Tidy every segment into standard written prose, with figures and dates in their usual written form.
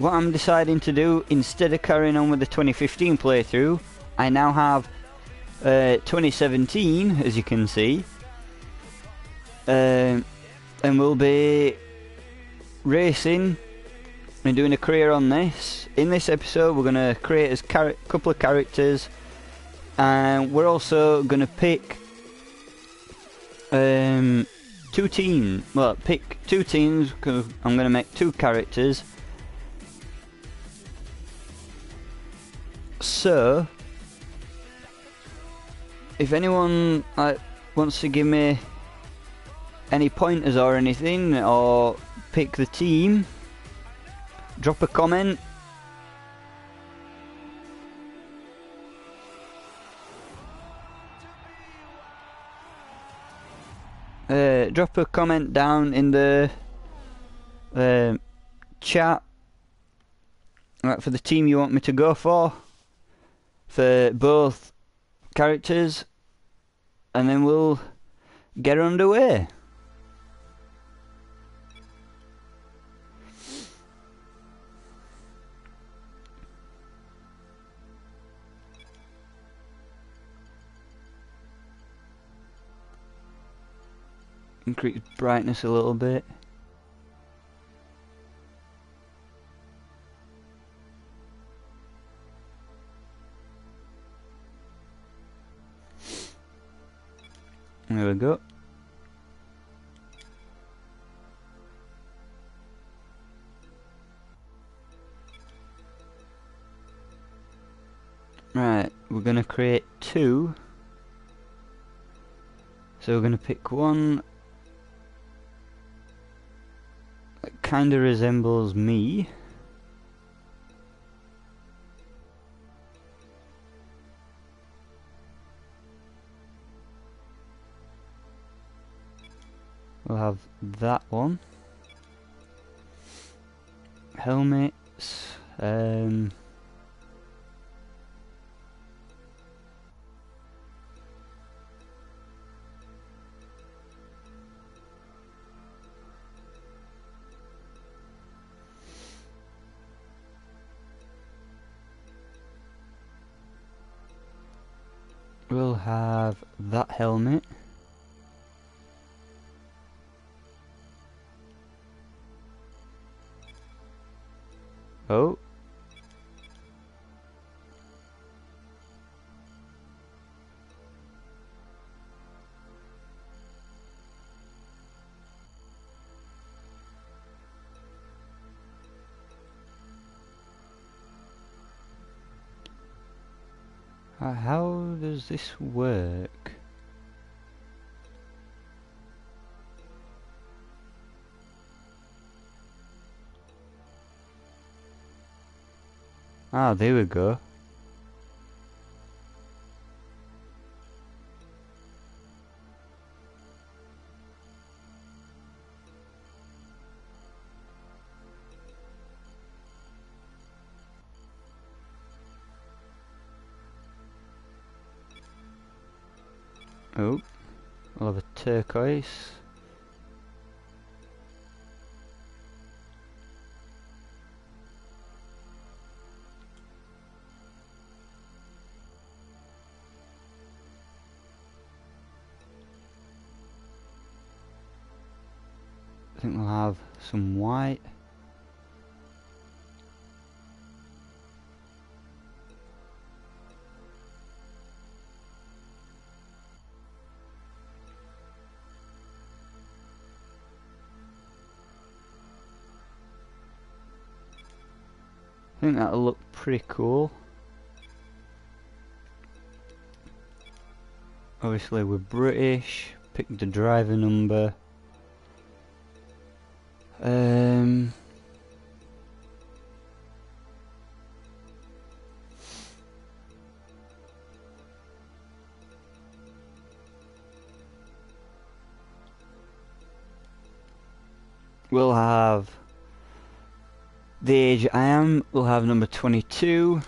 what I'm deciding to do, instead of carrying on with the 2015 playthrough, I now have 2017, as you can see, and we'll be racing and doing a career on this. In this episode, we're going to create a couple of characters, and we're also going to pick two teams. Well, pick two teams because I'm going to make two characters. So, if anyone wants to give me any pointers or anything, or pick the team, drop a comment. Drop a comment down in the chat for the team you want me to go for both characters, and then we'll get underway. Increase brightness a little bit. There we go. Right, we're gonna create two. So we're gonna pick one that kinda resembles me. We'll have that one. Helmets. We'll have that helmet. Oh. How does this work? Ah, there we go. Oh, we'll have a turquoise. I think we'll have some white. I think that'll look pretty cool. Obviously we're British, pick the driver number. We'll have the age I am, we'll have number 22.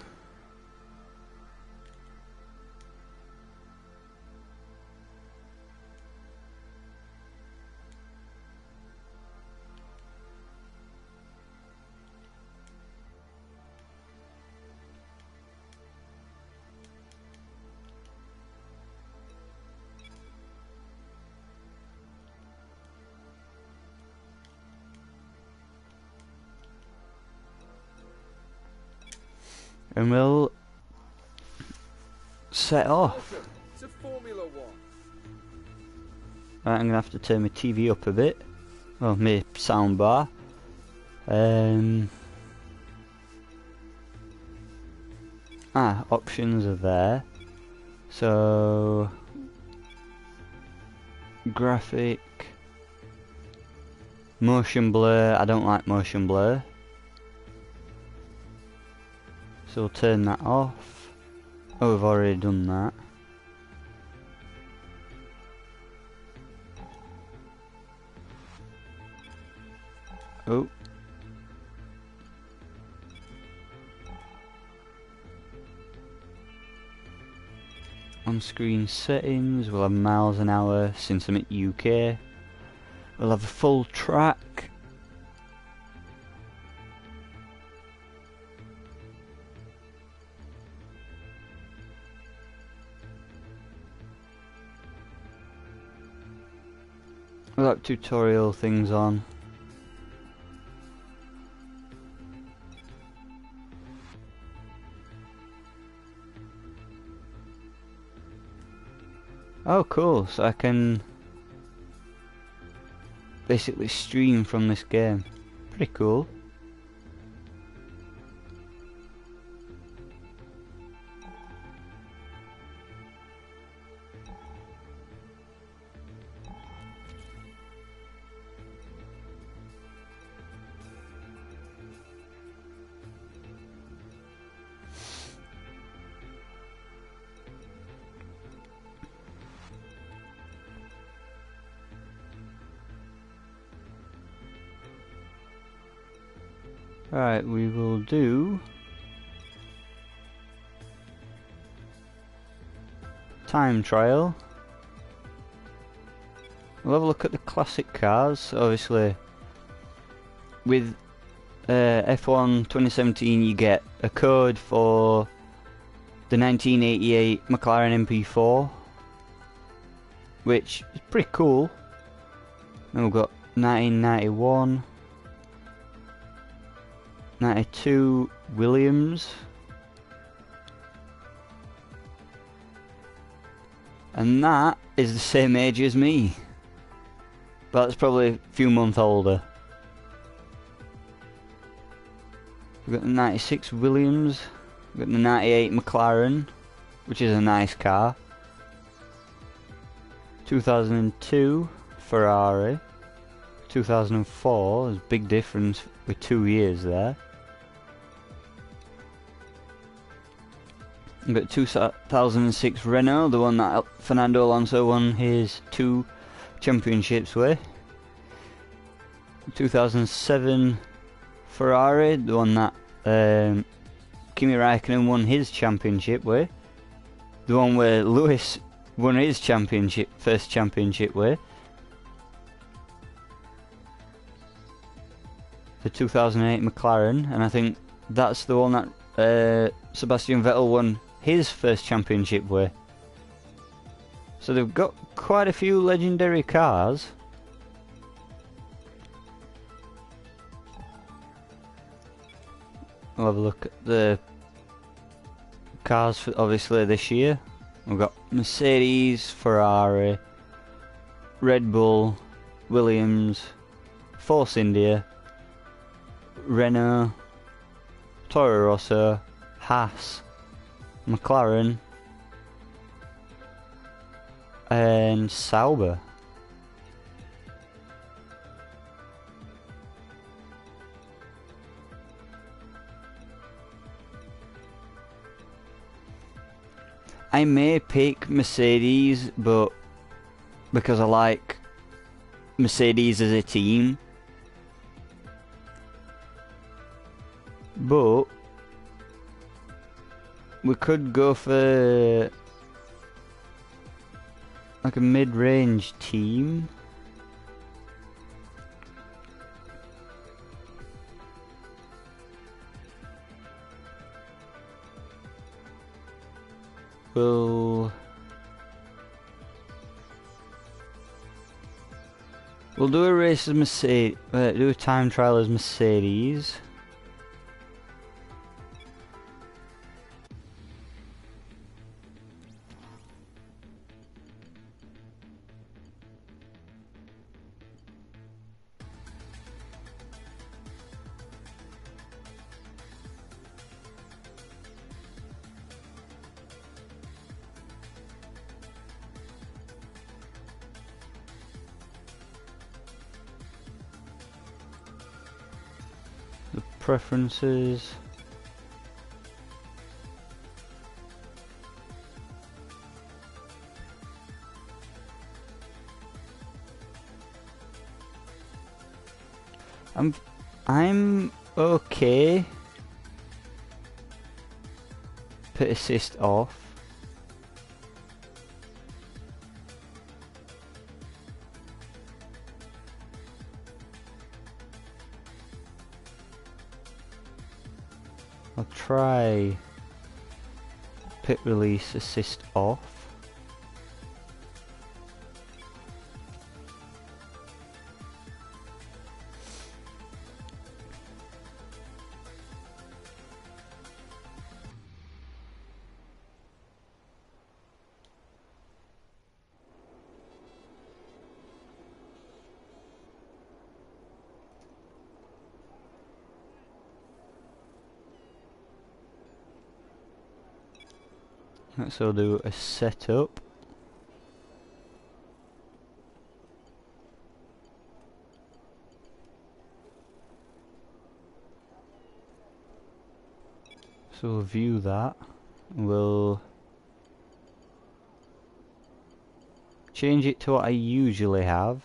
and we'll set off. Welcome to Formula One. Right, I'm gonna have to turn my TV up a bit. Well, my sound bar. Options are there. So, graphic, motion blur. I don't like motion blur, so we'll turn that off. Oh, we've already done that. Oh. On screen settings, we'll have miles an hour since I'm at UK. We'll have a full track. We'll have tutorial things on. Oh cool, so I can basically stream from this game. Pretty cool. Right, we will do time trial. We'll have a look at the classic cars. Obviously, with F1 2017, you get a code for the 1988 McLaren MP4, which is pretty cool. And we've got 1991. 92 Williams, and that is the same age as me, but it's probably a few months older. We've got the 96 Williams, we've got the 98 McLaren, which is a nice car. 2002 Ferrari. 2004, there's a big difference with 2 years there. We've got 2006 Renault, the one that Fernando Alonso won his 2 championships with. 2007 Ferrari, the one that Kimi Raikkonen won his championship with. The one where Lewis won his first championship with. The 2008 McLaren, and I think that's the one that Sebastian Vettel won his first championship with. So they've got quite a few legendary cars. We'll have a look at the cars for obviously this year. We've got Mercedes, Ferrari, Red Bull, Williams, Force India, Renault, Toro Rosso, Haas, McLaren, and Sauber. I may pick Mercedes, but because I like Mercedes as a team. But we could go for like a mid-range team. We'll do a race as Mercedes. Do a time trial as Mercedes. preferences. I'm okay. Put assist off. I'll try pit release assist off. Let's all do a setup. So we'll view that. We'll change it to what I usually have.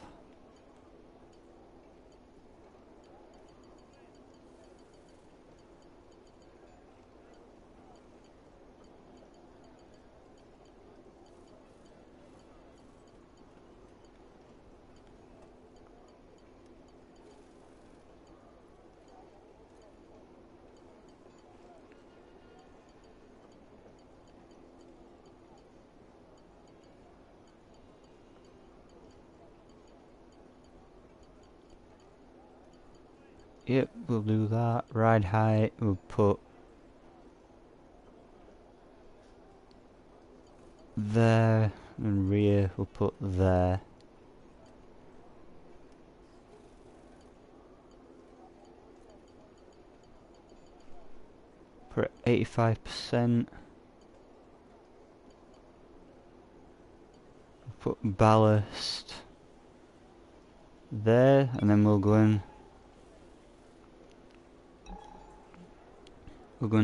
Yep, we'll do that. Ride height, we'll put there, and rear, we'll put there. Put 85%. Put ballast there, and then we'll go and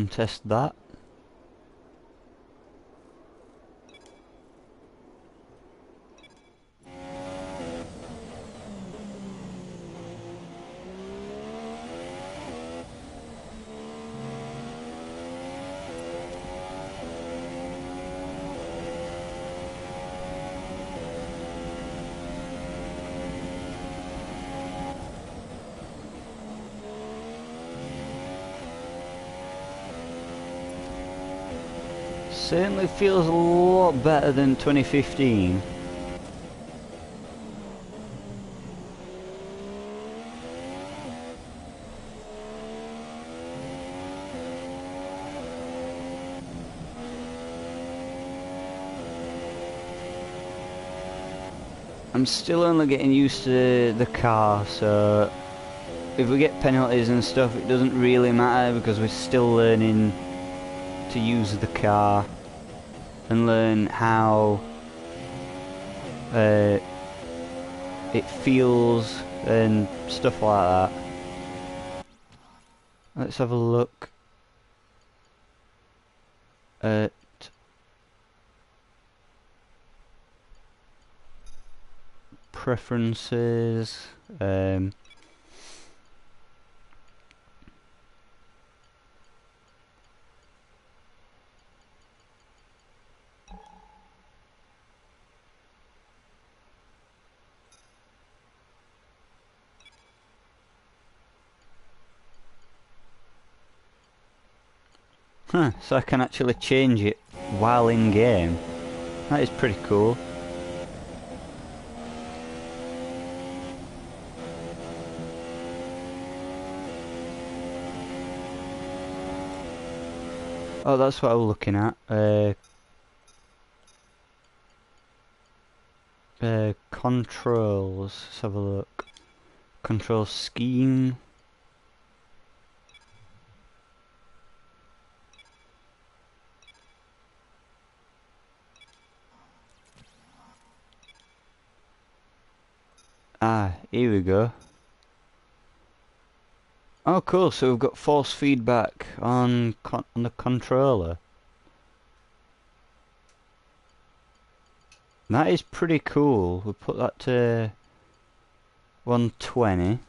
test that. Certainly feels a lot better than 2015. I'm still only getting used to the car, so if we get penalties and stuff, it doesn't really matter because we're still learning to use the car and learn how it feels and stuff like that. Let's have a look at preferences. So I can actually change it while in game. That is pretty cool. Oh, that's what I was looking at. Controls. Let's have a look. Control scheme. Ah, here we go. Oh, cool. So we've got force feedback on the controller. That is pretty cool. We'll put that to 120.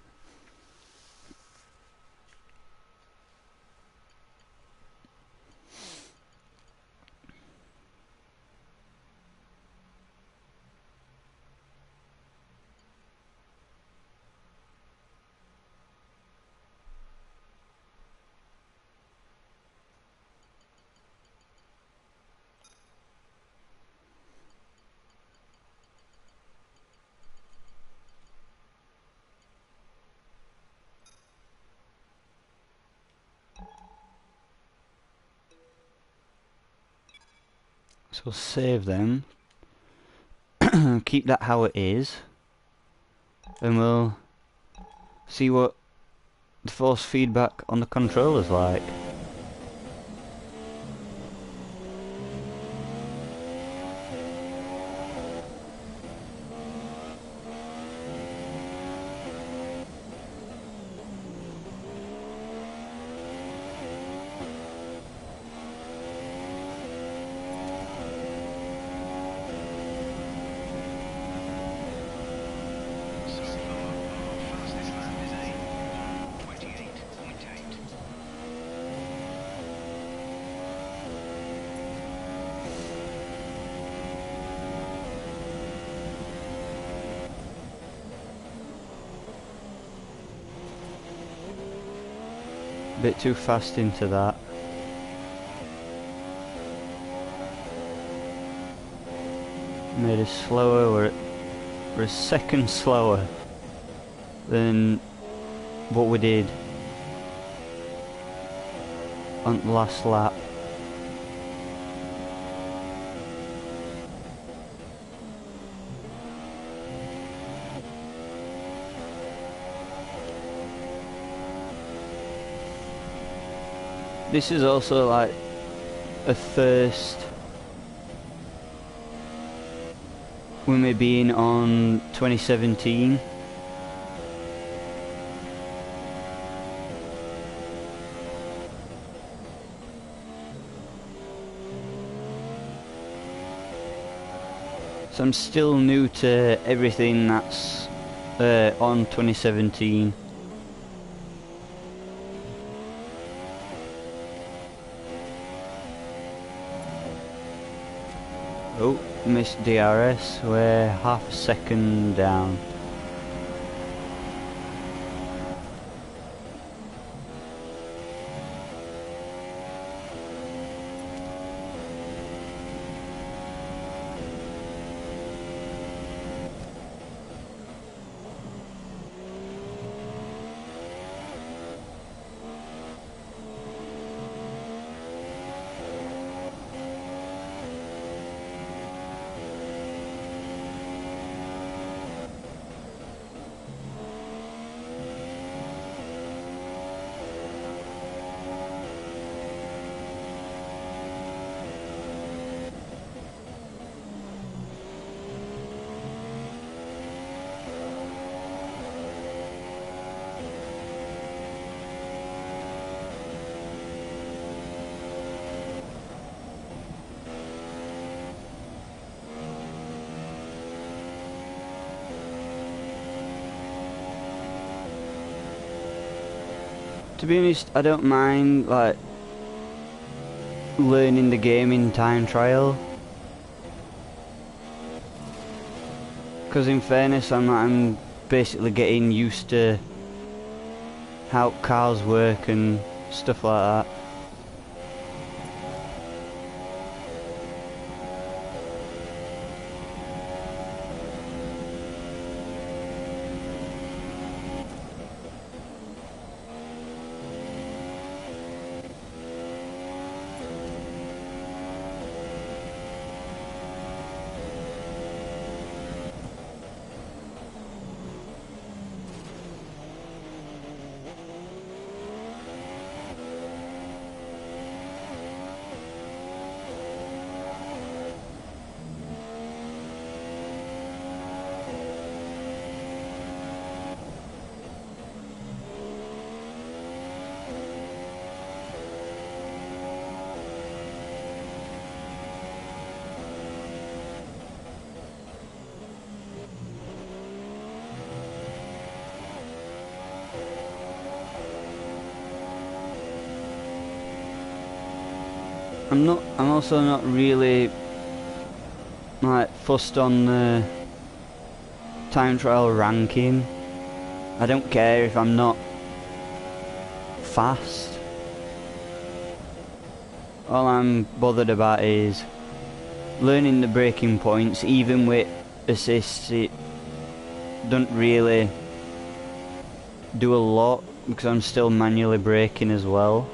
So we'll save them. Keep that how it is. And we'll see what the force feedback on the controller's like. Bit too fast into that. Made us slower. We're a second slower than what we did on the last lap. This is also like a first when we're being on 2017. So I'm still new to everything that's on 2017. Oh, missed DRS, we're half a second down. To be honest, I don't mind like learning the game in time trial, because in fairness I'm basically getting used to how cars work and stuff like that. I'm also not really like fussed on the time trial ranking. I don't care if I'm not fast. All I'm bothered about is learning the braking points. Even with assists, it doesn't really do a lot because I'm still manually braking as well.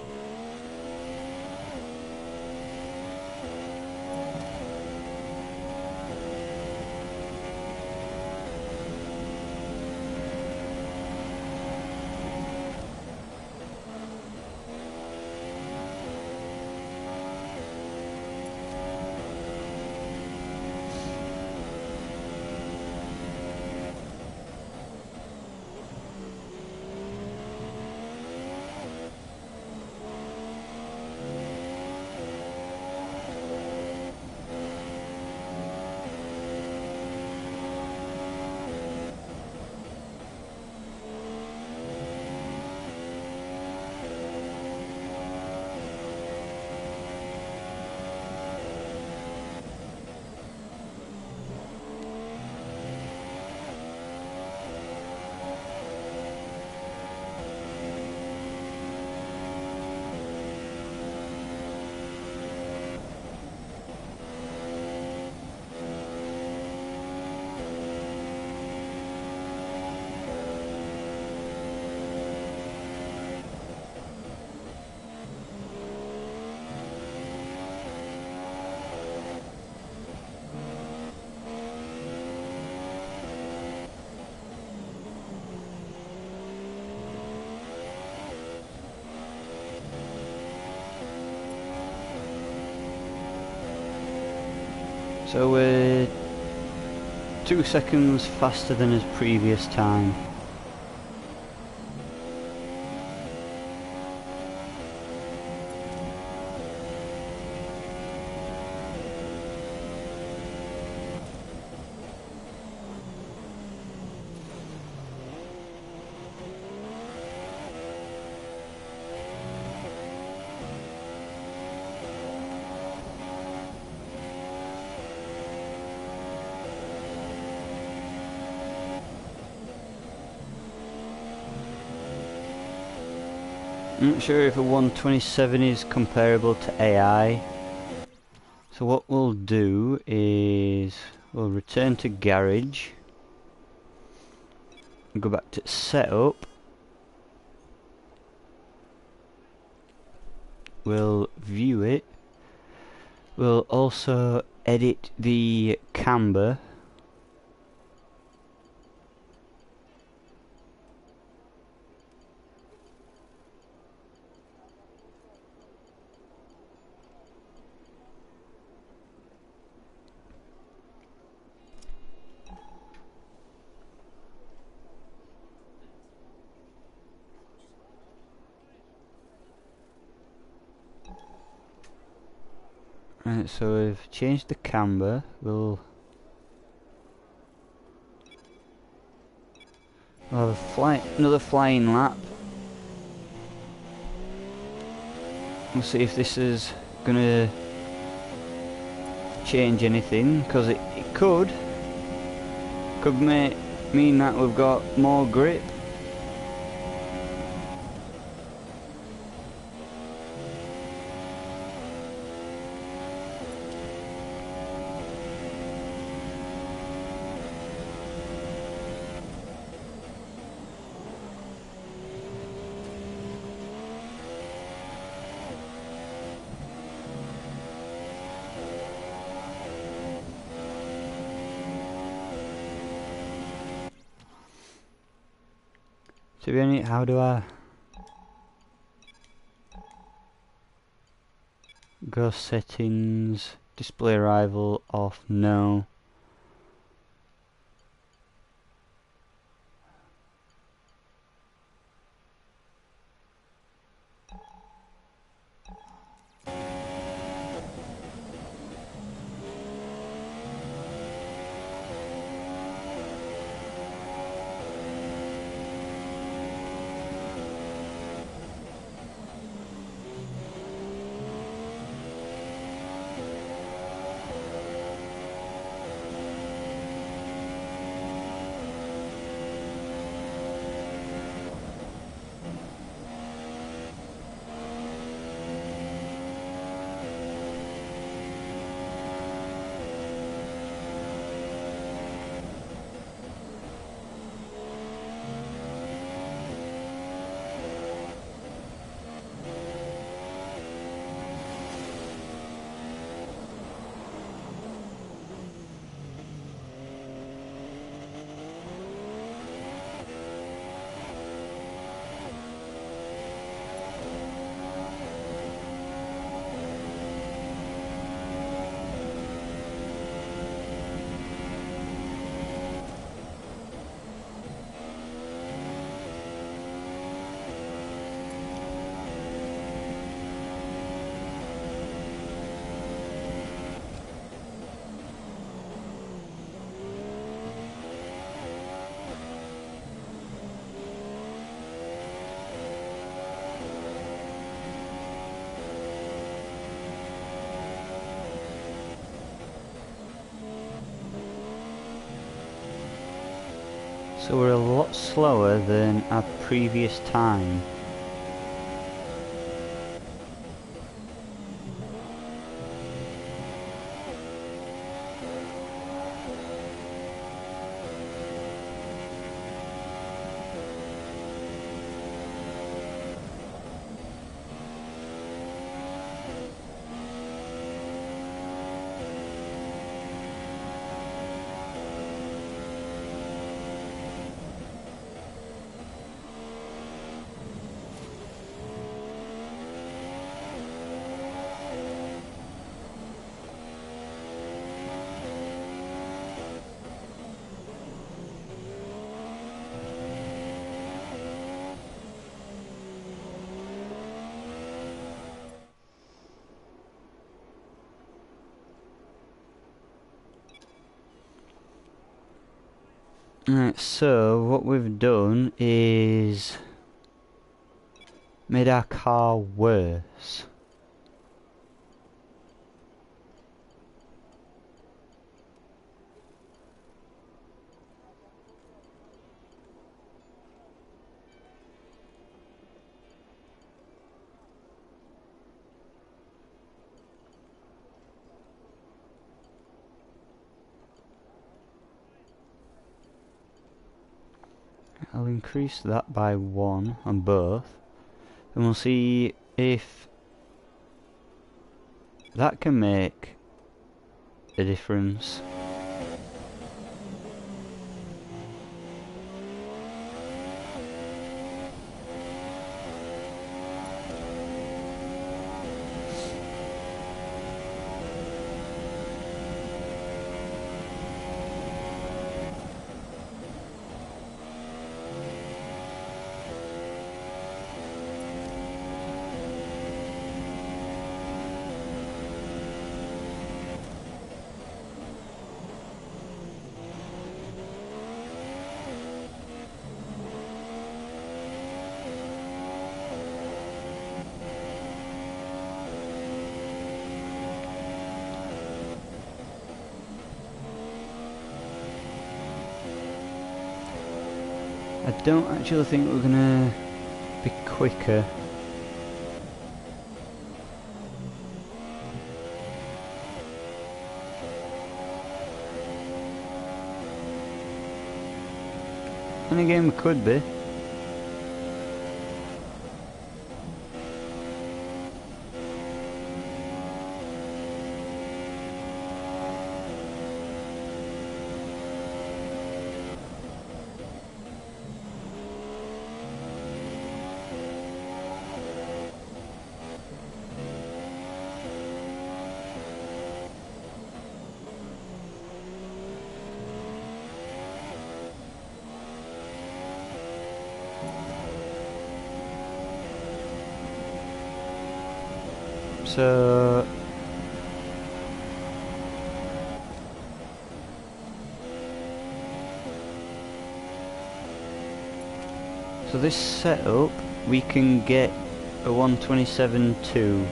So we're 2 seconds faster than his previous time. I'm not sure if a 127 is comparable to AI. So what we'll do is we'll return to garage, go back to setup, we'll view it, we'll also edit the camber. Right, so we've changed the camber. We'll have another flying lap. We'll see if this is gonna change anything, because it could mean that we've got more grip. To be honest, how do I go settings, display arrival off? No. So we're a lot slower than our previous time. Right, so what we've done is made our car worse. I'll increase that by 1 on both, and we'll see if that can make a difference. I don't actually think we're gonna be quicker. And again, we could be. So this setup, we can get a 127.2.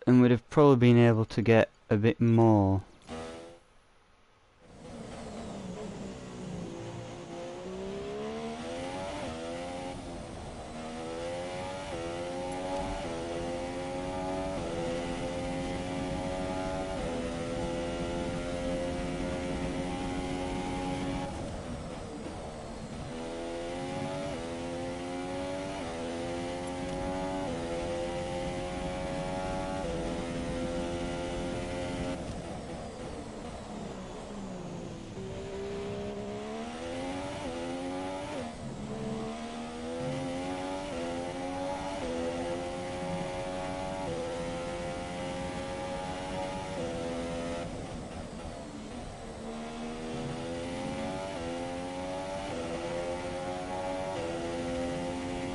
And we'd have probably been able to get a bit more.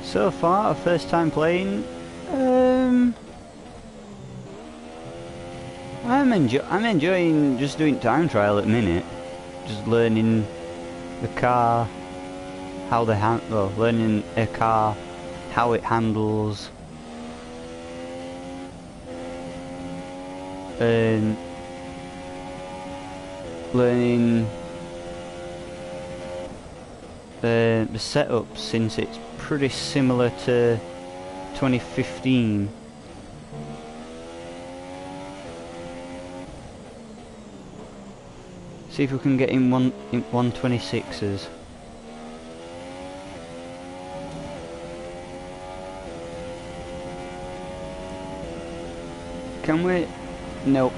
So far, our first time playing, I'm enjoying just doing time trial at the minute, just learning the car, how they handle, learning a car, how it handles, and learning the setup, since it's pretty similar to 2015. See if we can get in 126s. Can we? Nope.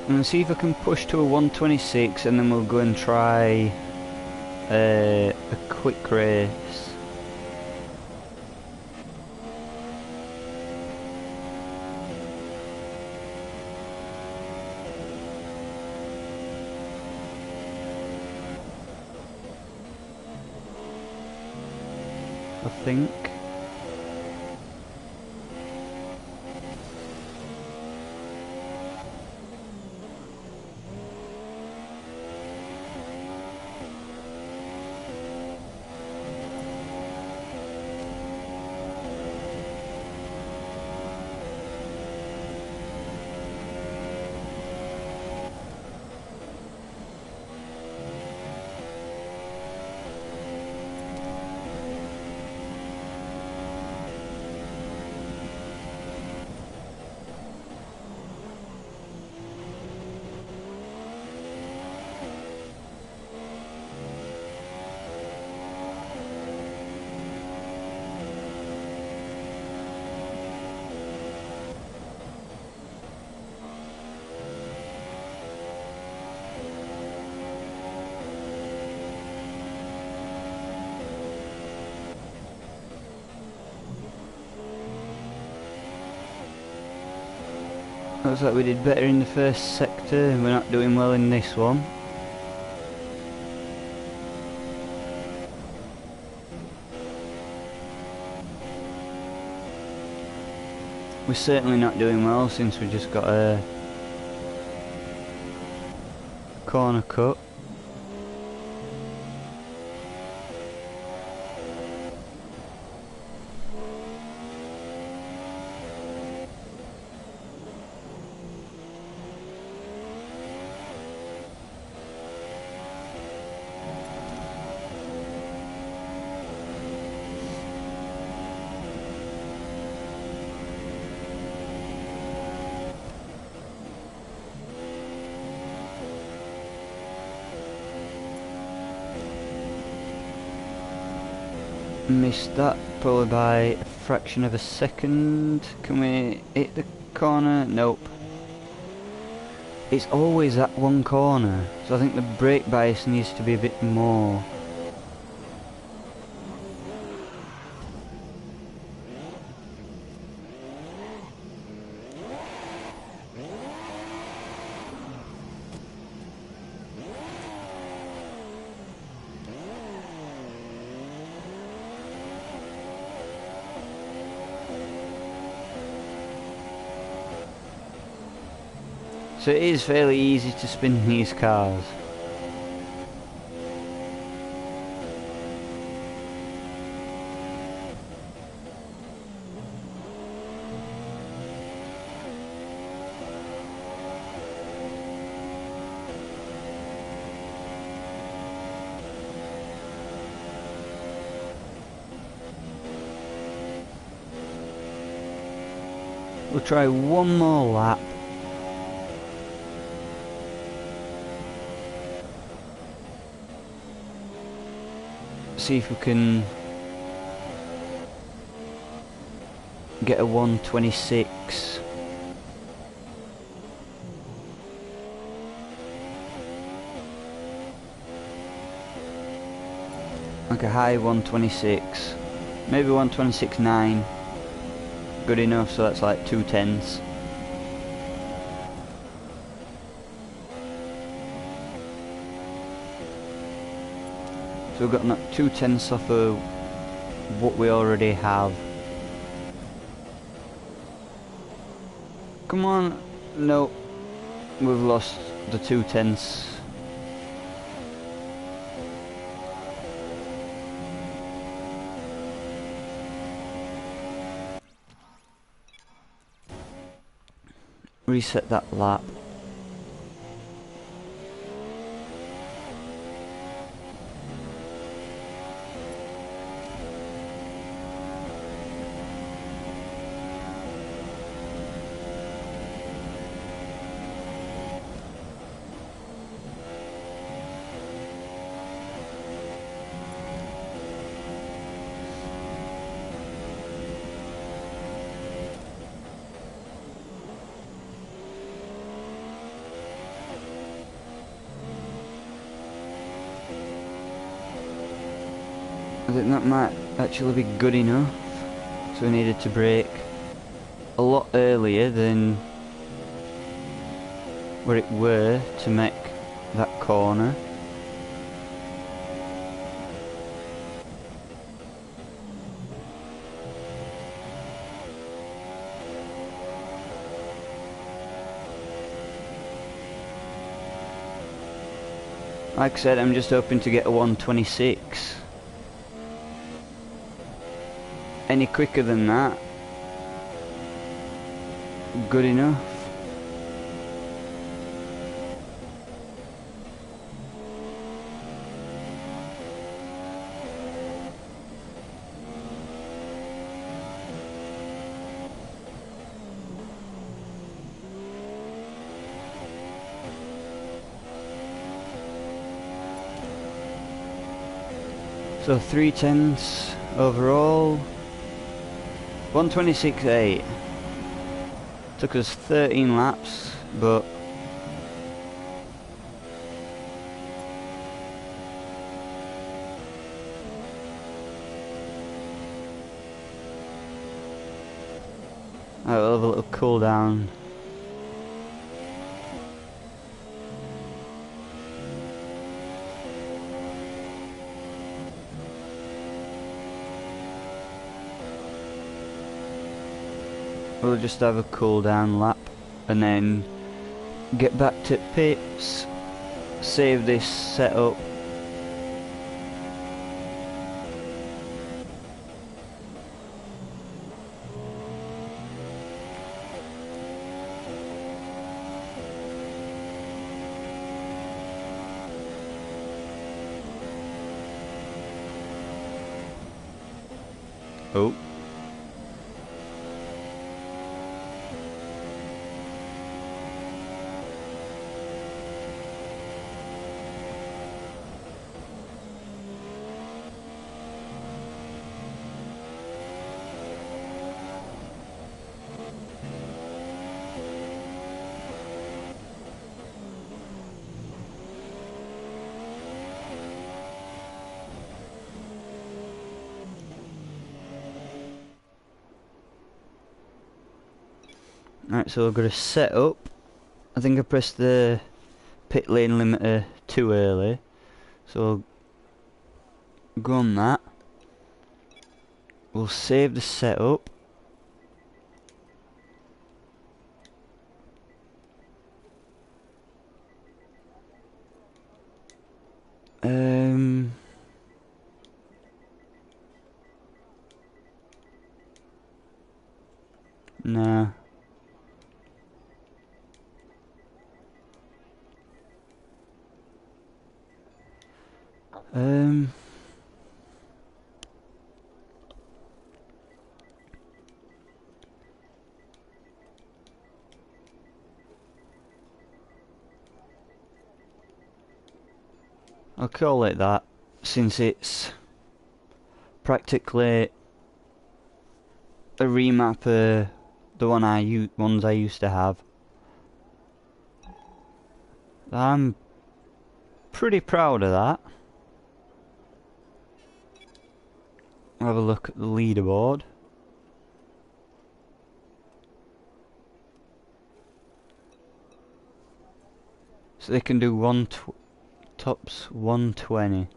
And see if I can push to a 126, and then we'll go and try a quick race. I think. Looks like we did better in the first sector, and we're not doing well in this one. We're certainly not doing well, since we just got a corner cut. Missed that probably by a fraction of a second. Can we hit the corner? Nope. It's always that one corner, so I think the brake bias needs to be a bit more. So it is fairly easy to spin these cars. We'll try one more lap. see if we can get a 126. Like a high 126, maybe 126.9. Good enough, so that's like 2/10. So we've got 2/10 off of what we already have. Come on, no, we've lost the 2/10. Reset that lap. I think that might actually be good enough. So we needed to brake a lot earlier than where it were to make that corner. Like I said, I'm just hoping to get a 126. Any quicker than that, good enough. So 3/10 overall. 126.8. Took us 13 laps, but I'll have a little cool down. We'll just have a cool down lap and then get back to pits, save this setup. Oh. Right, so we've got to set up. I think I pressed the pit lane limiter too early, so we'll go on that. We'll save the setup. Nah. I'll call it that, since it's practically a remap of the ones I used to have. I'm pretty proud of that. Have a look at the leaderboard. So they can do tops 120.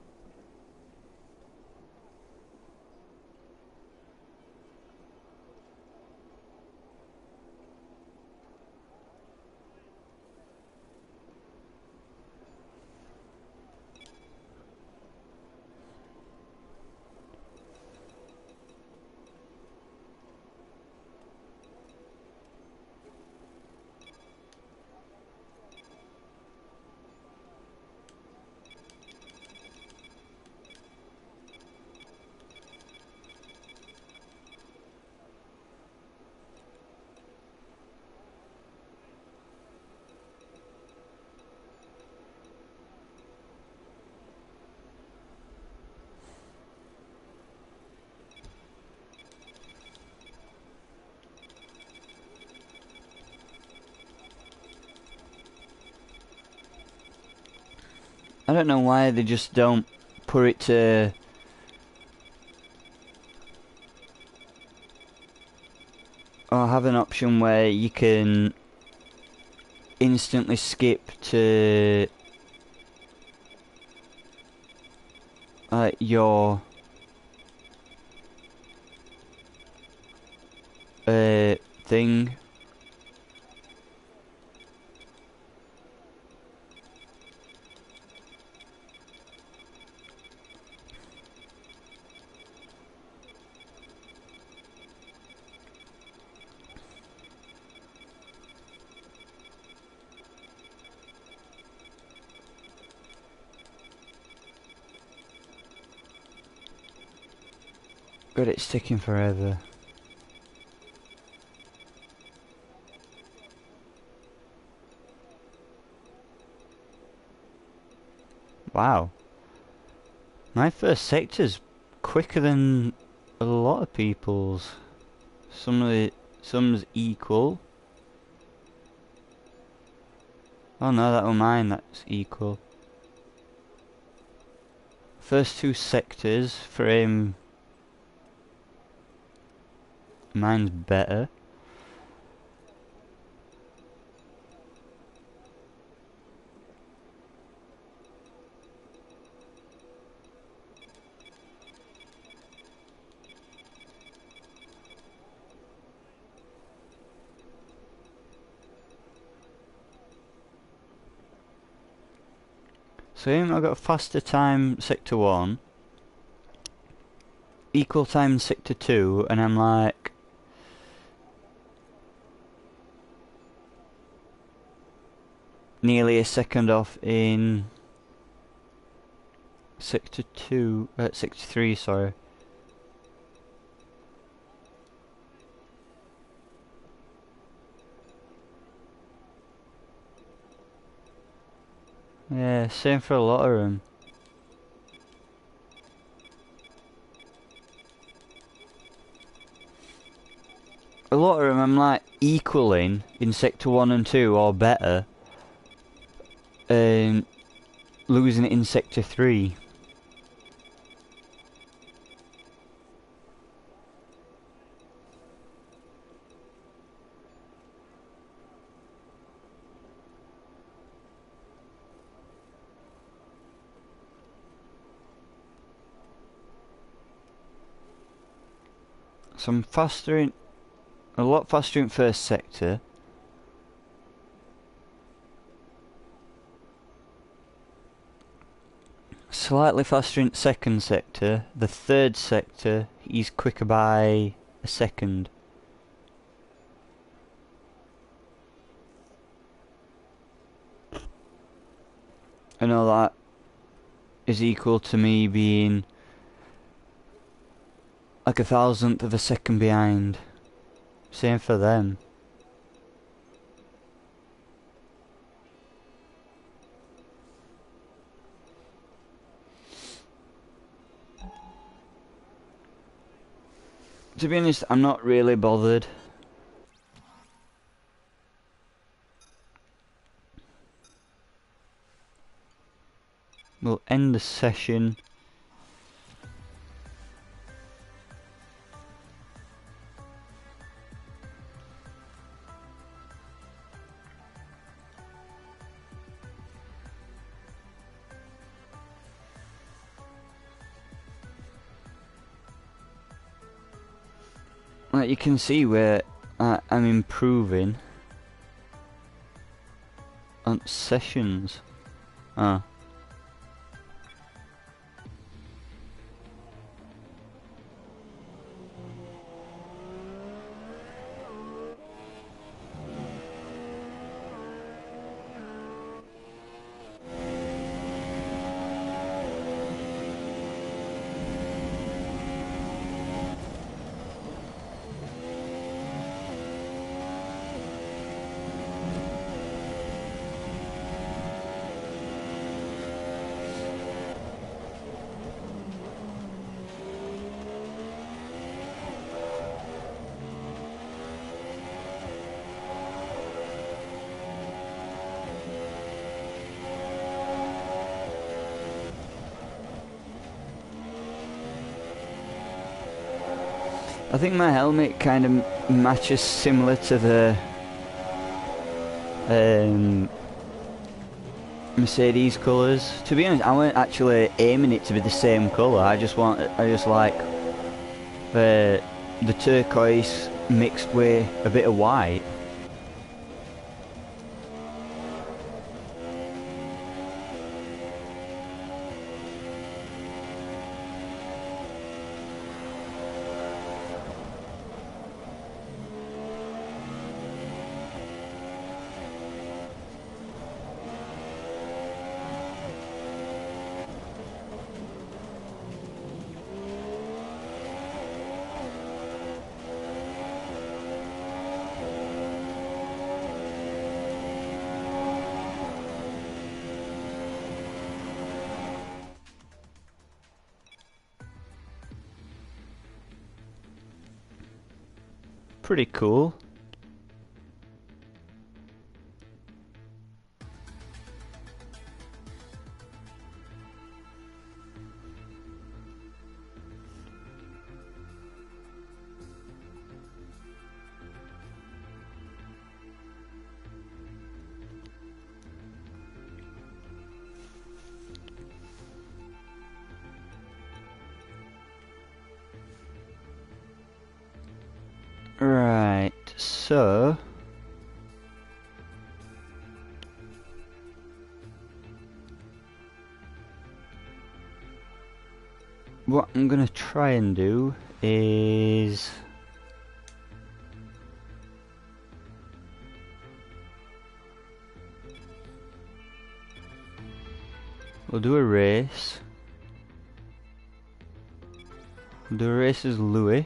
I don't know why they just don't put it to or have an option where you can instantly skip to your thing. God, it's taking forever. Wow. My first sector's quicker than a lot of people's. Some's equal. Oh no, that was mine, that's equal. First two sectors for him. Mine's better. So him, I got a faster time sector 1, equal time sector 2, and I'm like nearly a second off in sector 3, sorry. Yeah, same for a lot of them. A lot of them I'm like equaling in sector 1 and 2 or better, and losing it in sector 3. So I'm a lot faster in first sector. Slightly faster in second sector. The third sector, he's quicker by a second. And all that is equal to me being like 1,000th of a second behind. Same for them. To be honest, I'm not really bothered. We'll end the session. Like you can see where I'm improving on sessions. Ah. I think my helmet kind of matches similar to the Mercedes colours. To be honest, I weren't actually aiming it to be the same colour. I just like the turquoise mixed with a bit of white. Pretty cool. Right, so what I'm gonna try and do is we'll do a race. We'll do a race as Lewis.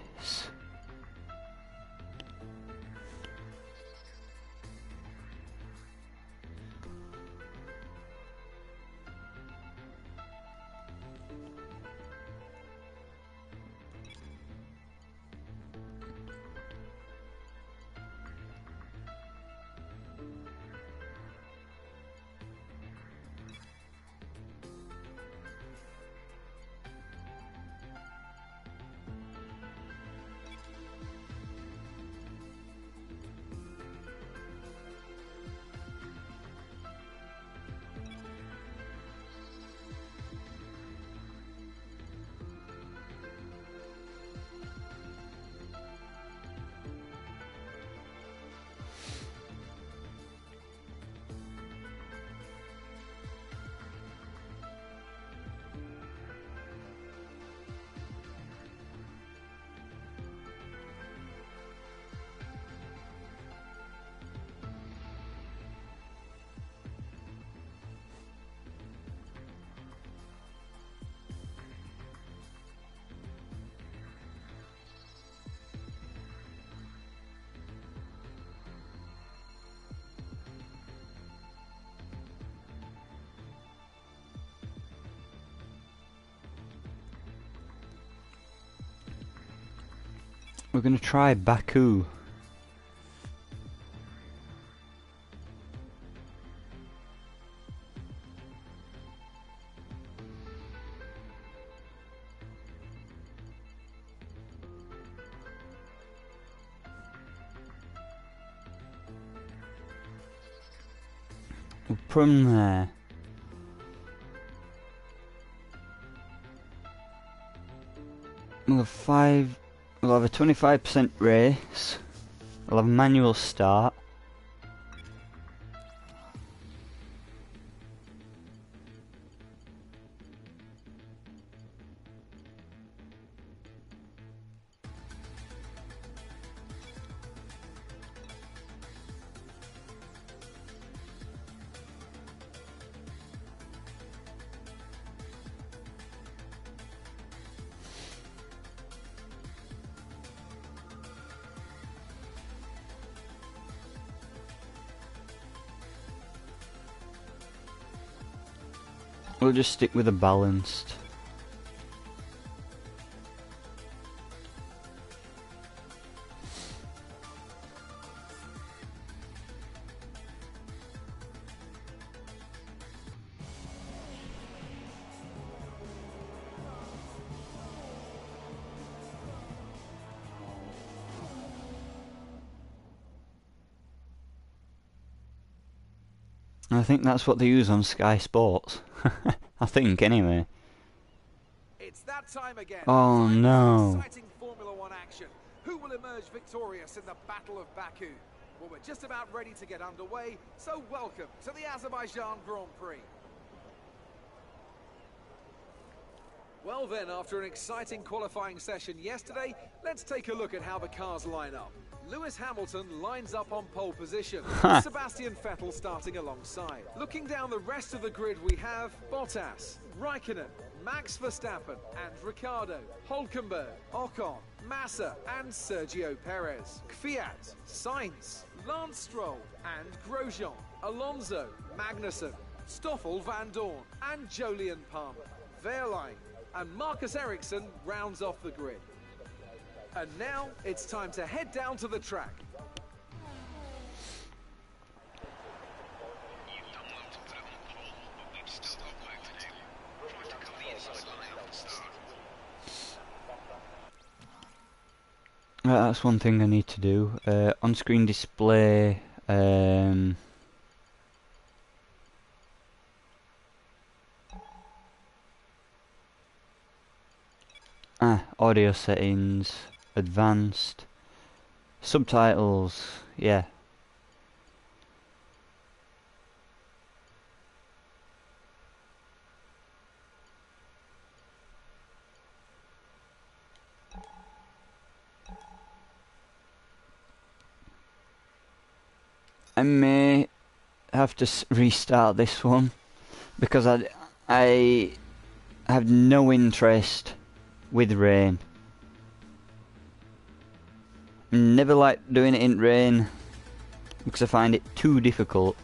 We're going to try Baku. We'll put 'em there. We'll have a 25% race. We'll have a manual start. We'll just stick with a balanced. I think that's what they use on Sky Sports. I think, anyway. It's that time again. Oh no. Exciting Formula One action. Who will emerge victorious in the Battle of Baku? Well, we're just about ready to get underway, so welcome to the Azerbaijan Grand Prix. Well then, after an exciting qualifying session yesterday, let's take a look at how the cars line up. Lewis Hamilton lines up on pole position, with Sebastian Vettel starting alongside. Looking down the rest of the grid, we have Bottas, Raikkonen, Max Verstappen and Ricciardo, Hülkenberg, Ocon, Massa and Sergio Perez, Kvyat, Sainz, Lance Stroll and Grosjean, Alonso, Magnussen, Stoffel van Dorn and Jolyon Palmer, Wehrlein and Marcus Ericsson rounds off the grid. And now it's time to head down to the track. That's one thing I need to do. On-screen display. Audio settings, advanced, subtitles, yeah. I may have to restart this one because I have no interest with rain. Never like doing it in rain because I find it too difficult.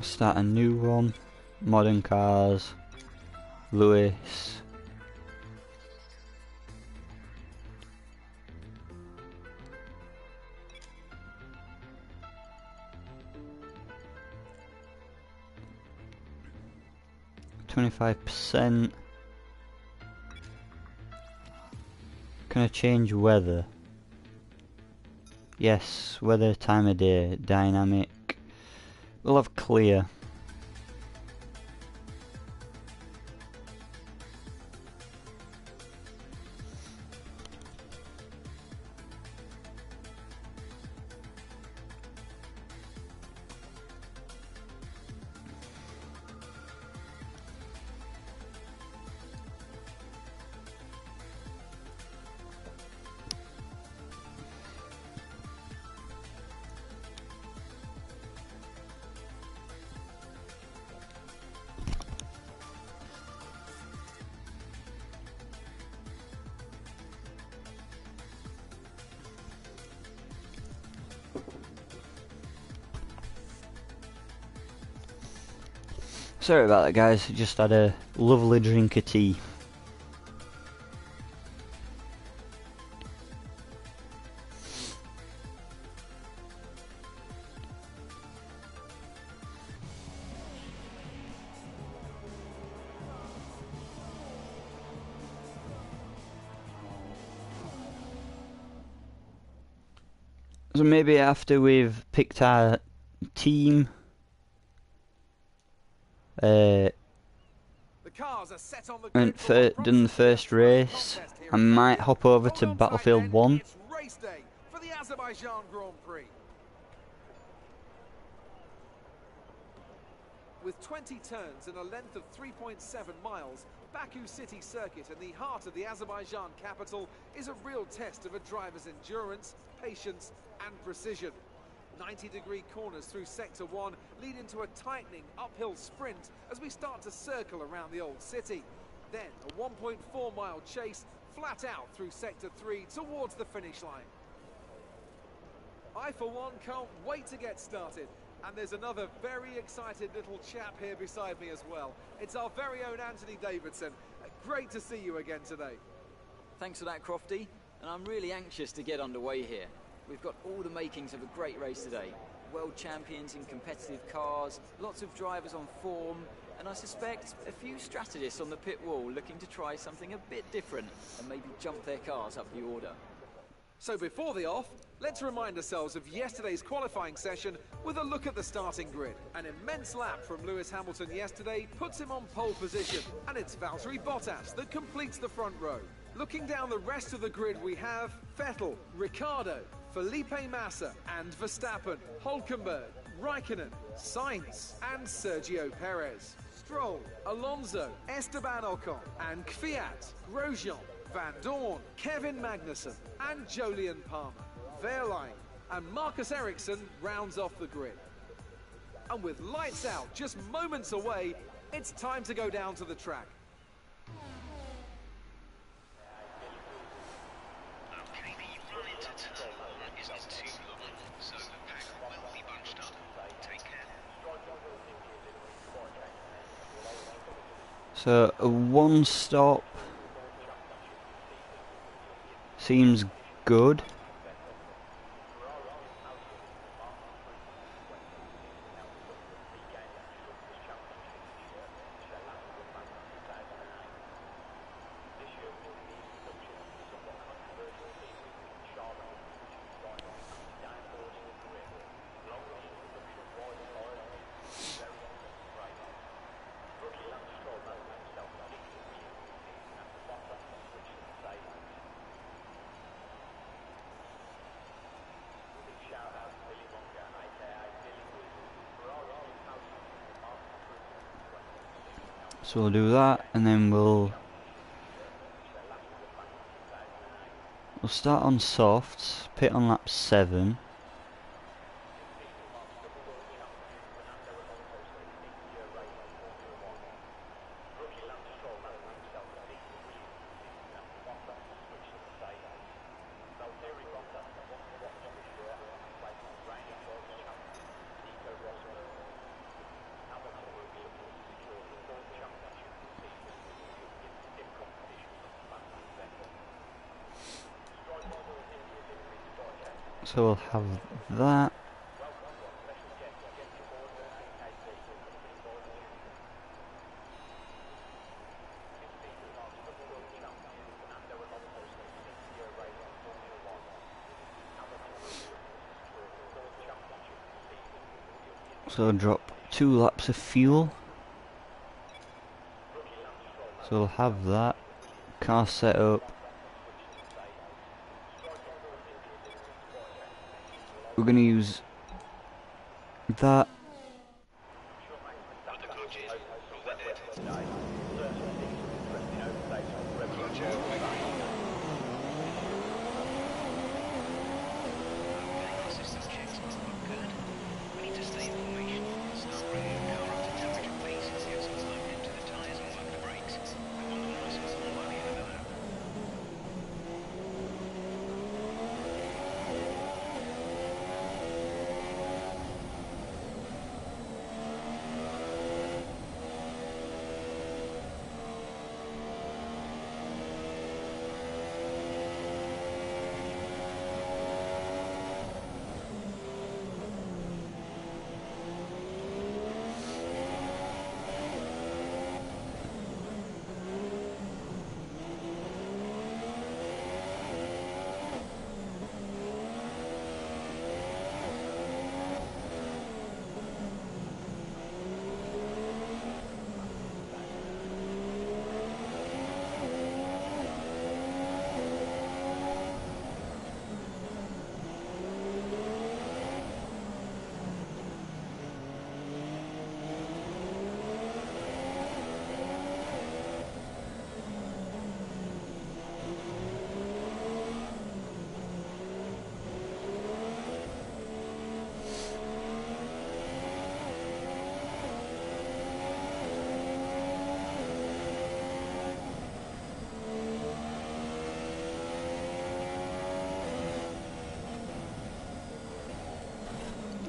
Start a new one. Modern cars. Lewis. %. Can I change weather? Yes, weather, time of day, dynamic. We'll have clear. Sorry about that, guys. Just had a lovely drink of tea. So maybe after we've picked our team, The cars are set on the and grid for done the first race, I might hop over to Battlefield 1. It's race day for the Azerbaijan Grand Prix. With 20 turns and a length of 3.7 miles, Baku City Circuit in the heart of the Azerbaijan capital is a real test of a driver's endurance, patience and precision. 90-degree corners through Sector 1 lead into a tightening uphill sprint as we start to circle around the old city. Then a 1.4-mile chase flat out through Sector 3 towards the finish line. I, for one, can't wait to get started. And there's another very excited little chap here beside me as well. It's our very own Anthony Davidson. Great to see you again today. Thanks for that, Crofty. And I'm really anxious to get underway here. We've got all the makings of a great race today. World champions in competitive cars, lots of drivers on form, and I suspect a few strategists on the pit wall looking to try something a bit different and maybe jump their cars up the order. So before the off, let's remind ourselves of yesterday's qualifying session with a look at the starting grid. An immense lap from Lewis Hamilton yesterday puts him on pole position, and it's Valtteri Bottas that completes the front row. Looking down the rest of the grid, we have Vettel, Ricciardo, Felipe Massa and Verstappen, Hülkenberg, Raikkonen, Sainz and Sergio Perez, Stroll, Alonso, Esteban Ocon and Kvyat, Grosjean, Van Dorn, Kevin Magnussen and Jolyon Palmer. Wehrlein and Marcus Ericsson rounds off the grid. And with lights out just moments away, it's time to go down to the track. So a one stop seems good. So we'll do that, and then we'll start on softs, pit on lap 7. So we'll have that. So drop 2 laps of fuel. So we'll have that. Car set up. We're going to use that.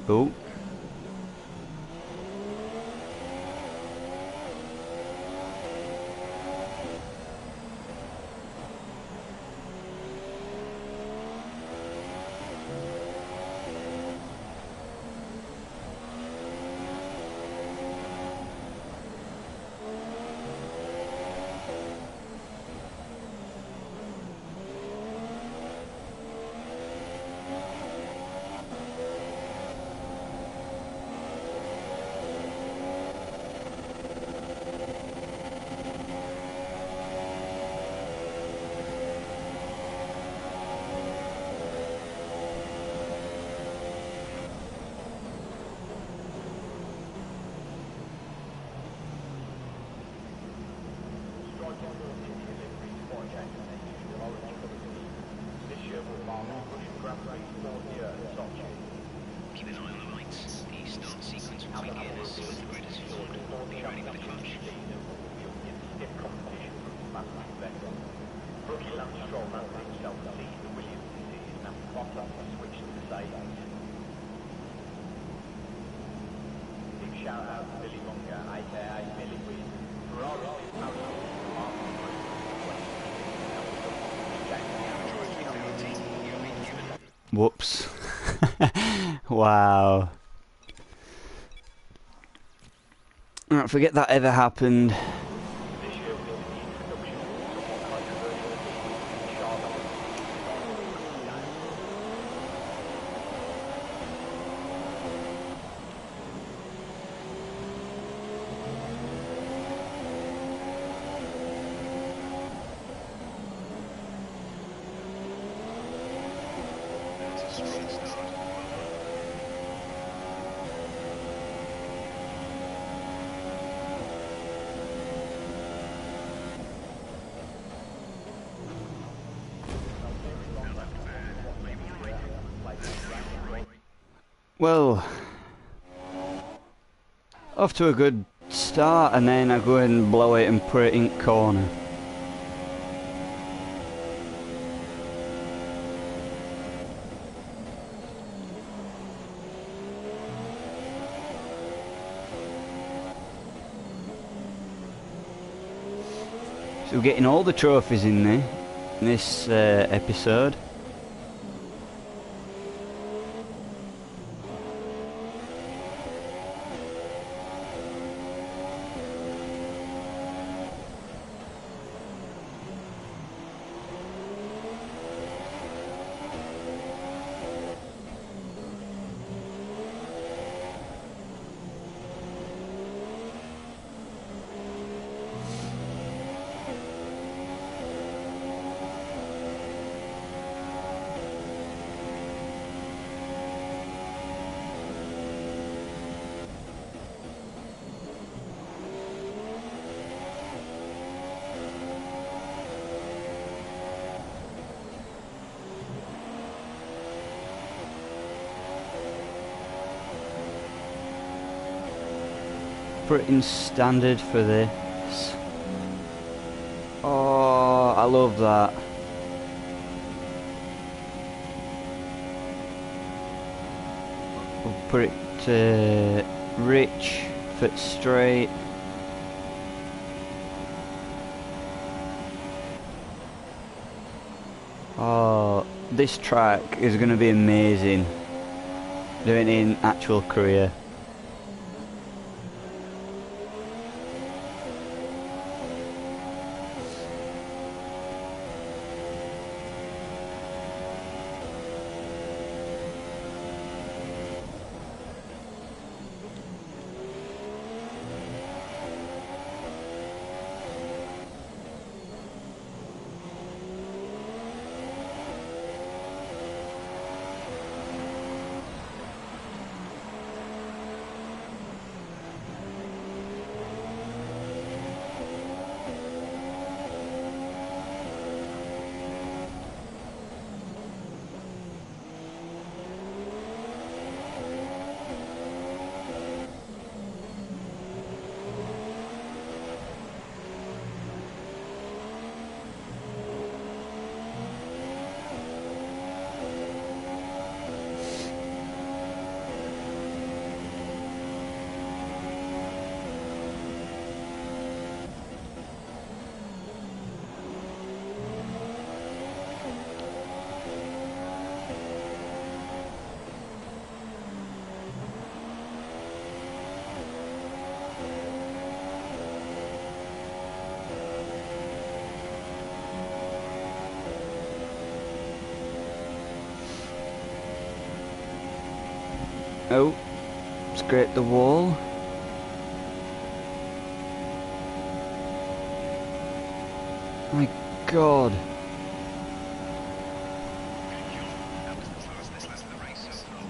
Oh. Keep an eye on the lights. The start sequence will begin as soon as the grid is formed. Be ready with the clutch. Rookie Lance Stroll mounted himself to lead the Williams this season and Bottas switched to Mercedes. Big shout out to Billy Monger, aka Billy Wynn. Ferrari is parallel to Martin Whoops. Wow. I forget that ever happened. Well, off to a good start, and then I go and blow it and put it in corner. So we're getting all the trophies in there in this episode. Put it in standard for this. Oh, I love that. We'll put it to rich, fit straight. Oh, this track is going to be amazing. Doing it in actual career. Oh, scrape the wall. My God. That was the fastest lap of the race so far.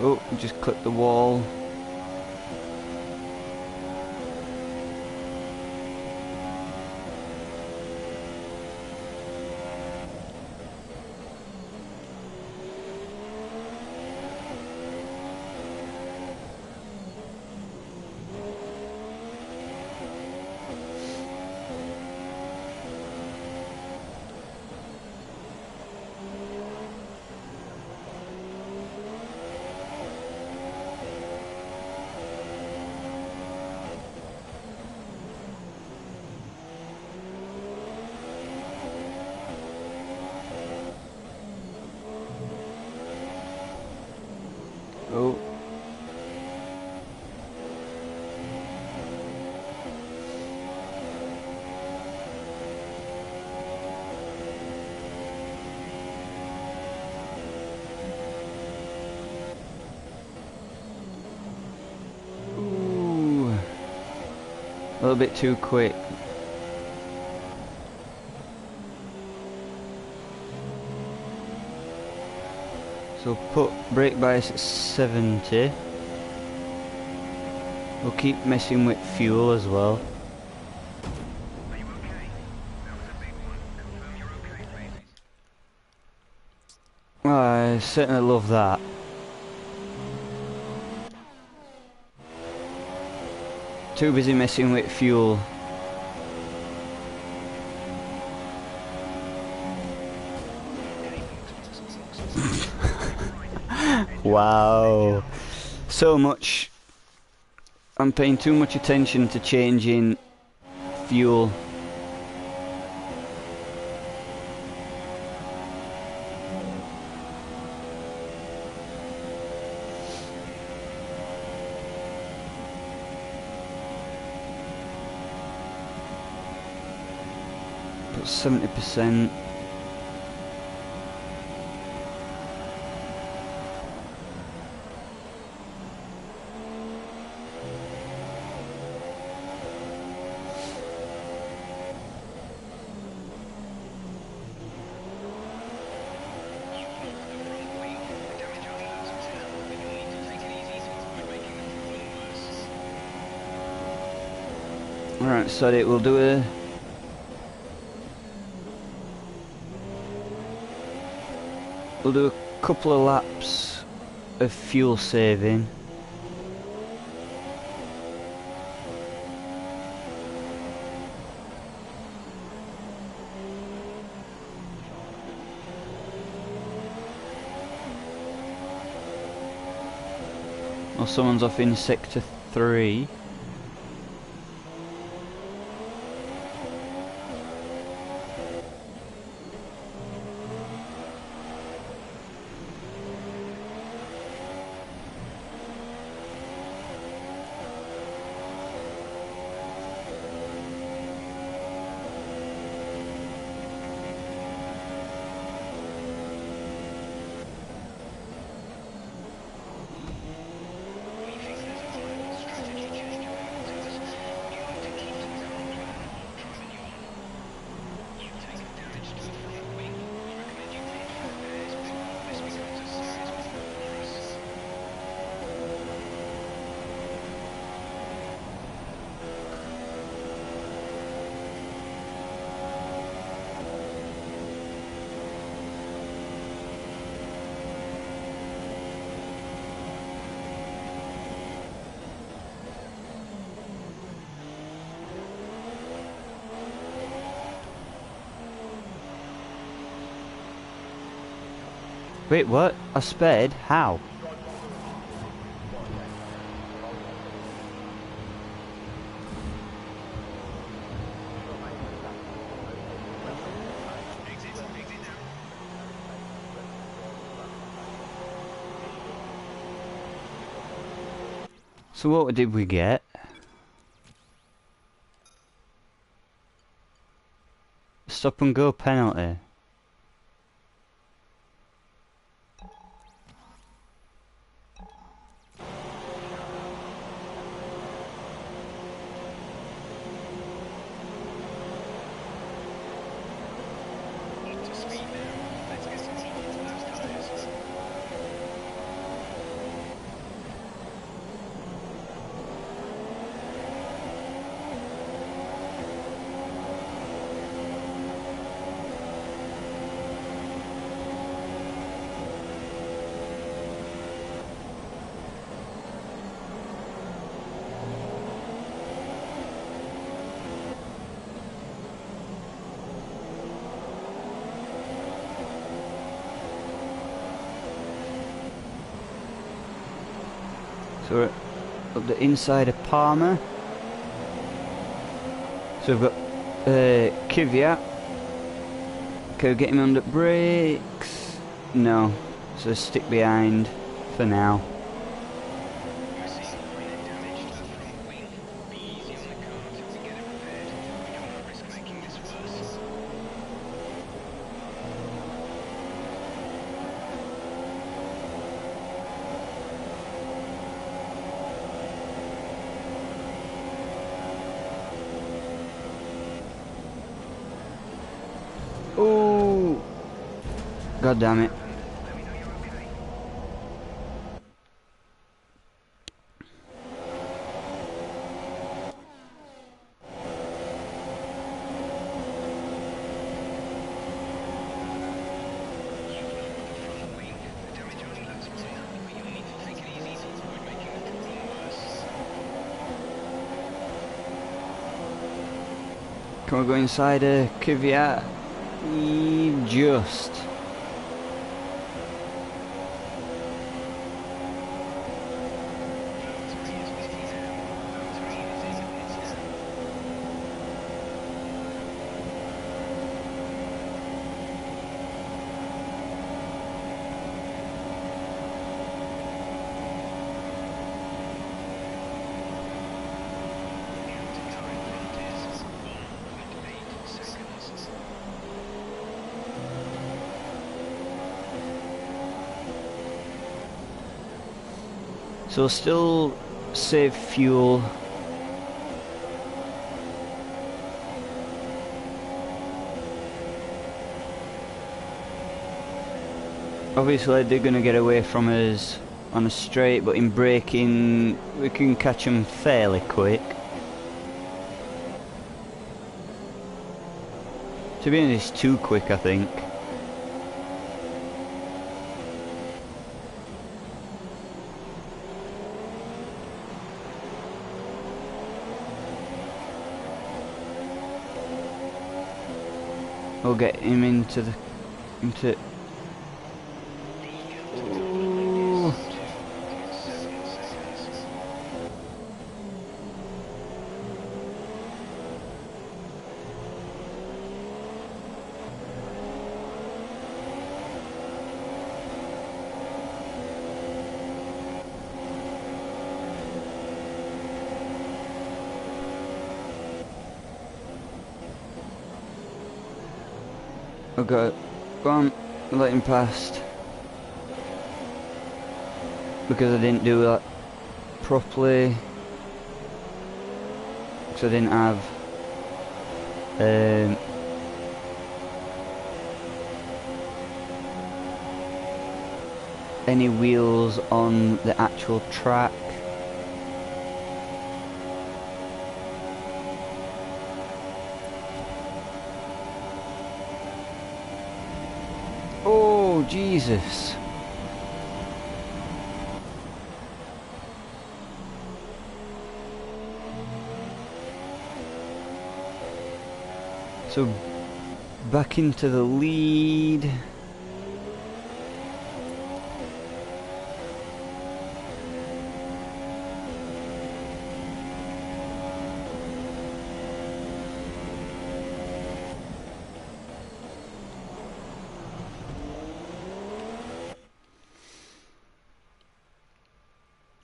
Oh, just clip the wall. Oh. Ooh. A little bit too quick. So put brake bias at 70. We'll keep messing with fuel as well. Are you okay? That was a big one. Confirm you're okay, please. I certainly love that. Too busy messing with fuel. Wow. So much. I'm paying too much attention to changing fuel. Put 70%. Alright, sorry, we'll do a... We'll do a couple of laps of fuel saving. Or someone's off in sector 3. Wait, what? I sped? How? So what did we get? stop and go penalty. Up to speed now. Let's get some heat into those tyres. So we're up the inside of Palmer. So we've got Kvyat. Okay, we'll get him under brakes. No, so stick behind for now. We're seeing minor damage to the front wing. Be easy on the car until we get it repaired. We don't want to risk making this worse. Oh, God damn it. Let me know you're okay. You've lowered the front wing. The damage only looks minor, but you'll need to take it easy to avoid making the problem worse. Can we go inside Kvyat? Just. So still save fuel. Obviously they're going to get away from us on a straight, but in braking we can catch them fairly quick. To be honest, too quick I think. We'll get him into the... Ooh. I've got it. Go on, let him past. Because I didn't do that properly. Because I didn't have any wheels on the actual track. Oh, Jesus. So, back into the lead.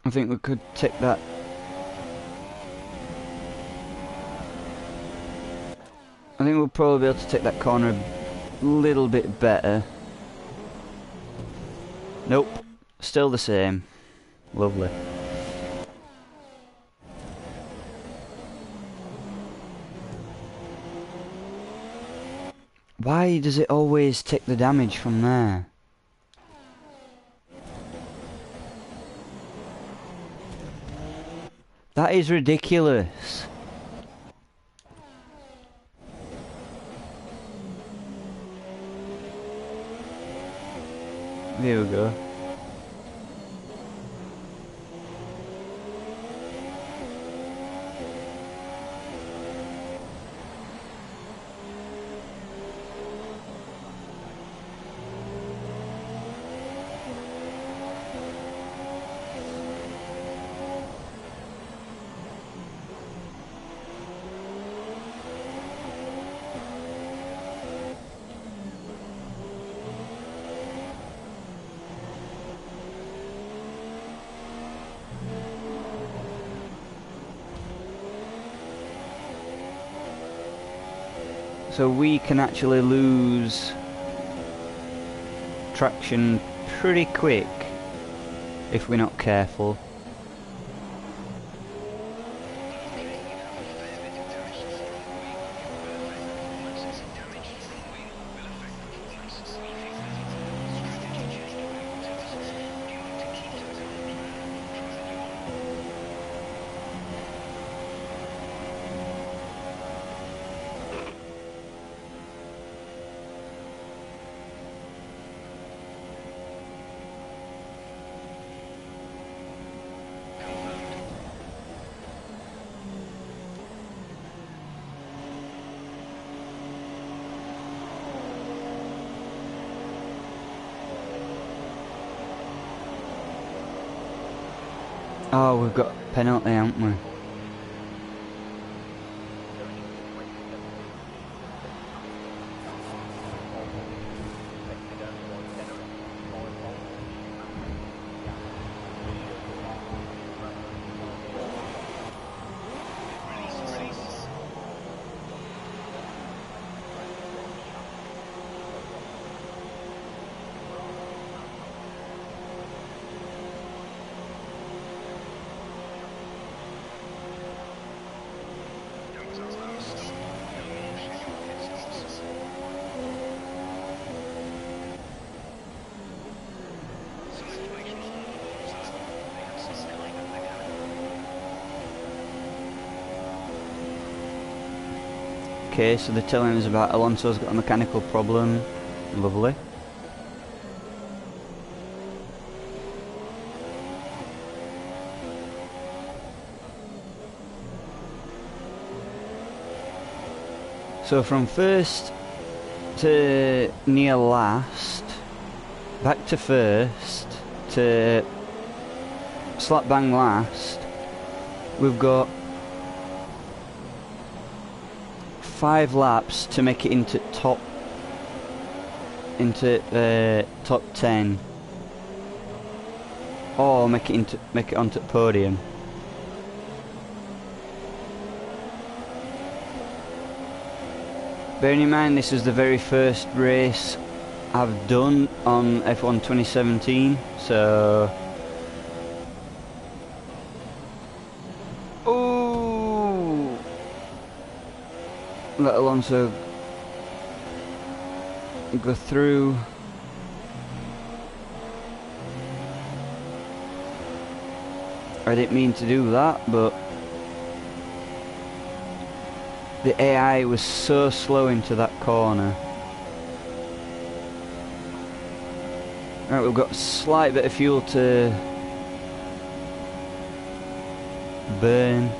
I think we could take that. I think we'll probably be able to take that corner a little bit better. Nope, still the same. Lovely. Why does it always take the damage from there? That is ridiculous. There we go. So we can actually lose traction pretty quick if we're not careful. Oh, we've got a penalty, haven't we? Okay, so they're telling us about Alonso's got a mechanical problem. Lovely. So from first to near last, back to first, to slap bang last, we've got 5 laps to make it into top 10, or make it onto the podium. Bearing in mind this is the very first race I've done on F1 2017, so let Alonso go through. I didn't mean to do that, but the AI was so slow into that corner. Right, we've got a slight bit of fuel to burn.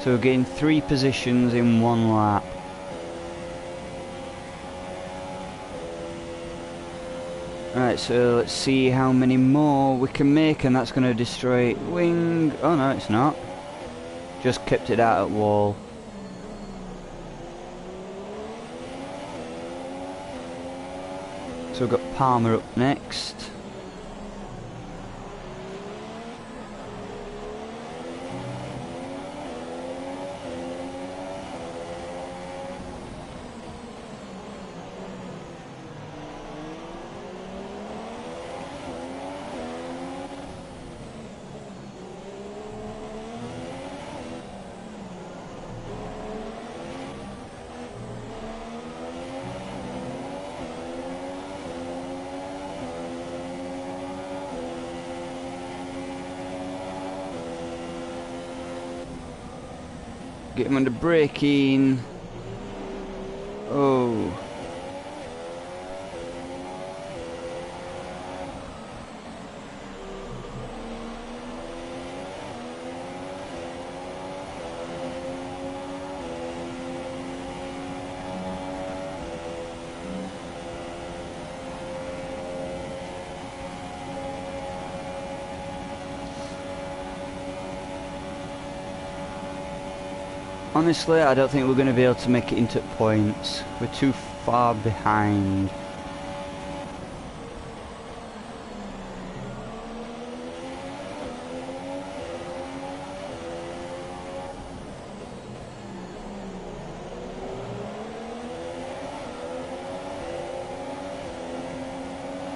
So we gained 3 positions in 1 lap. Right, so let's see how many more we can make, and that's going to destroy wing. Oh no, it's not. just kept it out at wall. So we've got Palmer up next. Get him under braking. Oh. Honestly, I don't think we're going to be able to make it into points. We're too far behind.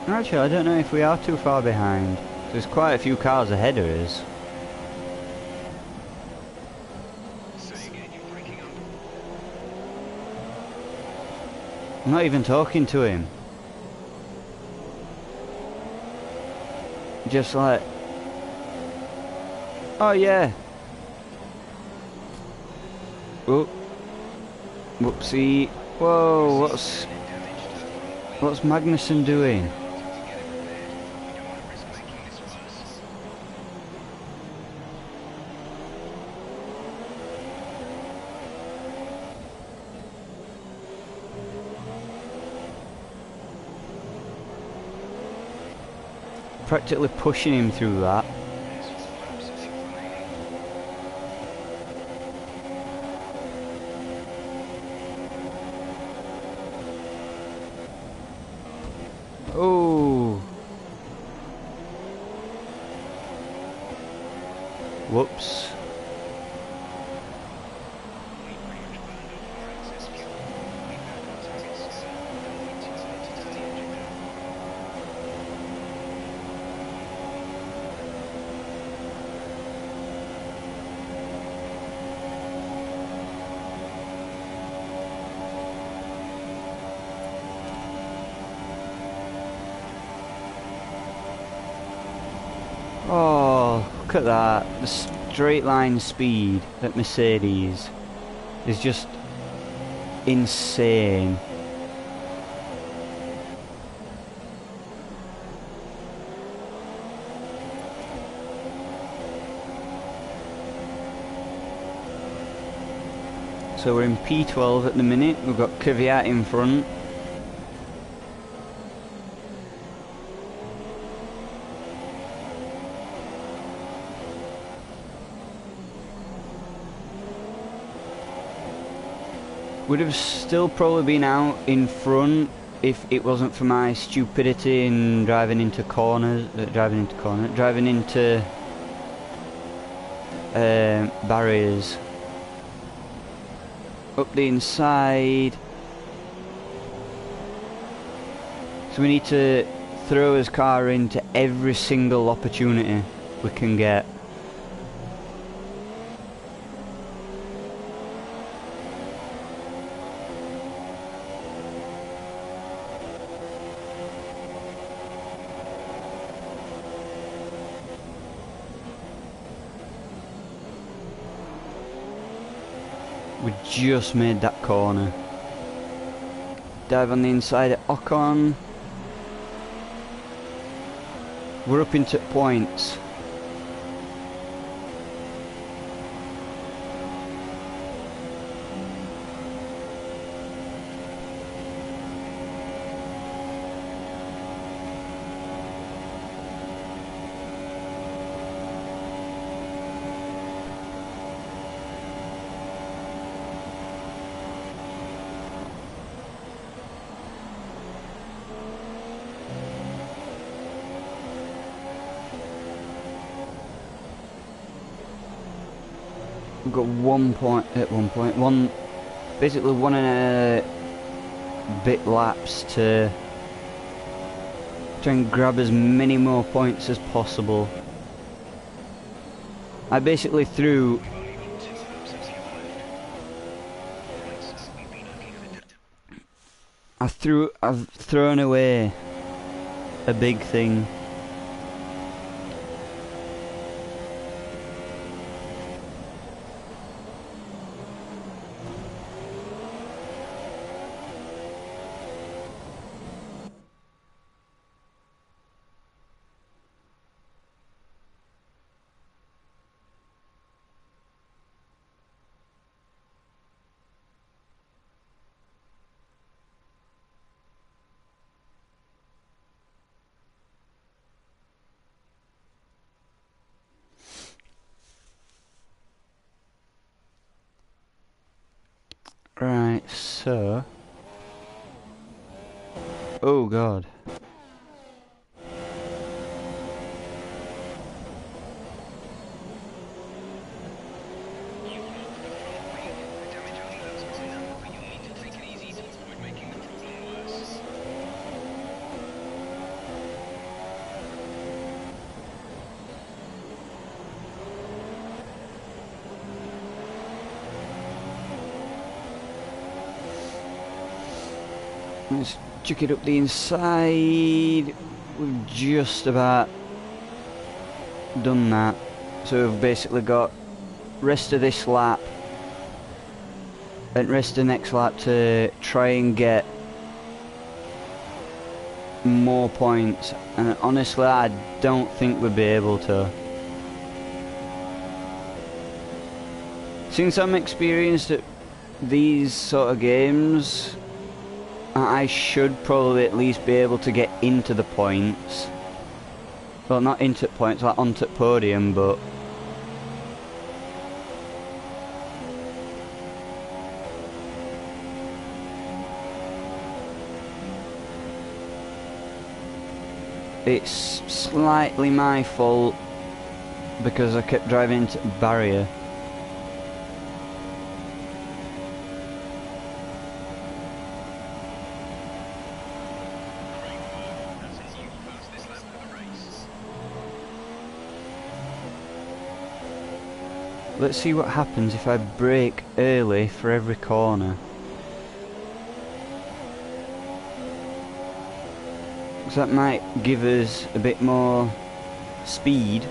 Actually, I don't know if we are too far behind. There's quite a few cars ahead of us. I'm not even talking to him. Just like, oh yeah. Oh, whoopsie. Whoa, what's Magnussen doing? Practically pushing him through that. Oh. Whoops. Oh, look at that. The straight line speed at Mercedes is just insane. So we're in P12 at the minute. We've got Kvyat in front. Would have still probably been out in front if it wasn't for my stupidity in driving into barriers. Up the inside. So we need to throw his car into every single opportunity we can get. We just made that corner. Dive on the inside at Ocon. We're up into points. We've got 1 point at 1 point. Basically 1 and a bit laps to try and grab as many more points as possible. I basically threw I've thrown away a big thing. Right, so... Oh god. Let's check it up the inside. We've just about done that. So we've basically got rest of this lap and rest of the next lap to try and get more points. And honestly, I don't think we'll be able to. Since I'm experienced at these sort of games, I should probably at least be able to get into the points. Well, not into points, like onto the podium, but... It's slightly my fault because I kept driving into the barrier. Let's see what happens if I brake early for every corner. So that might give us a bit more speed.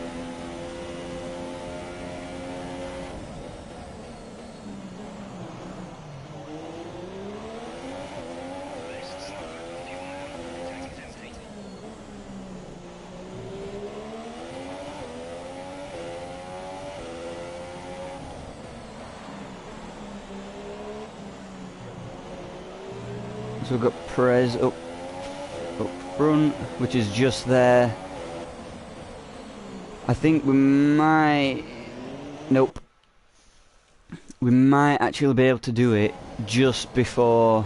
So we've got Perez up front, which is just there. I think we might... Nope. We might actually be able to do it just before...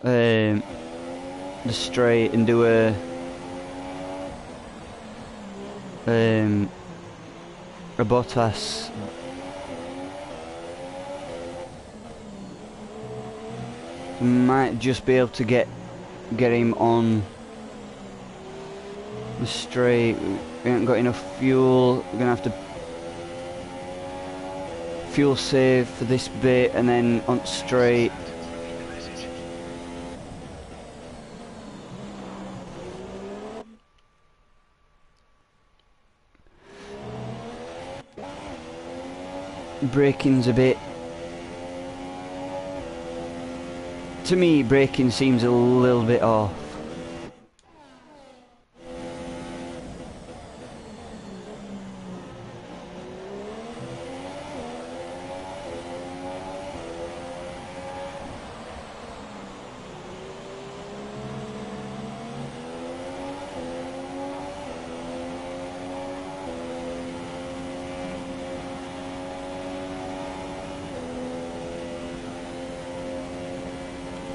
the straight and do a... Bottas. Might just be able to get him on the straight. We haven't got enough fuel. We're gonna have to fuel save for this bit and then on straight. Braking's a bit... To me, braking seems a little bit off.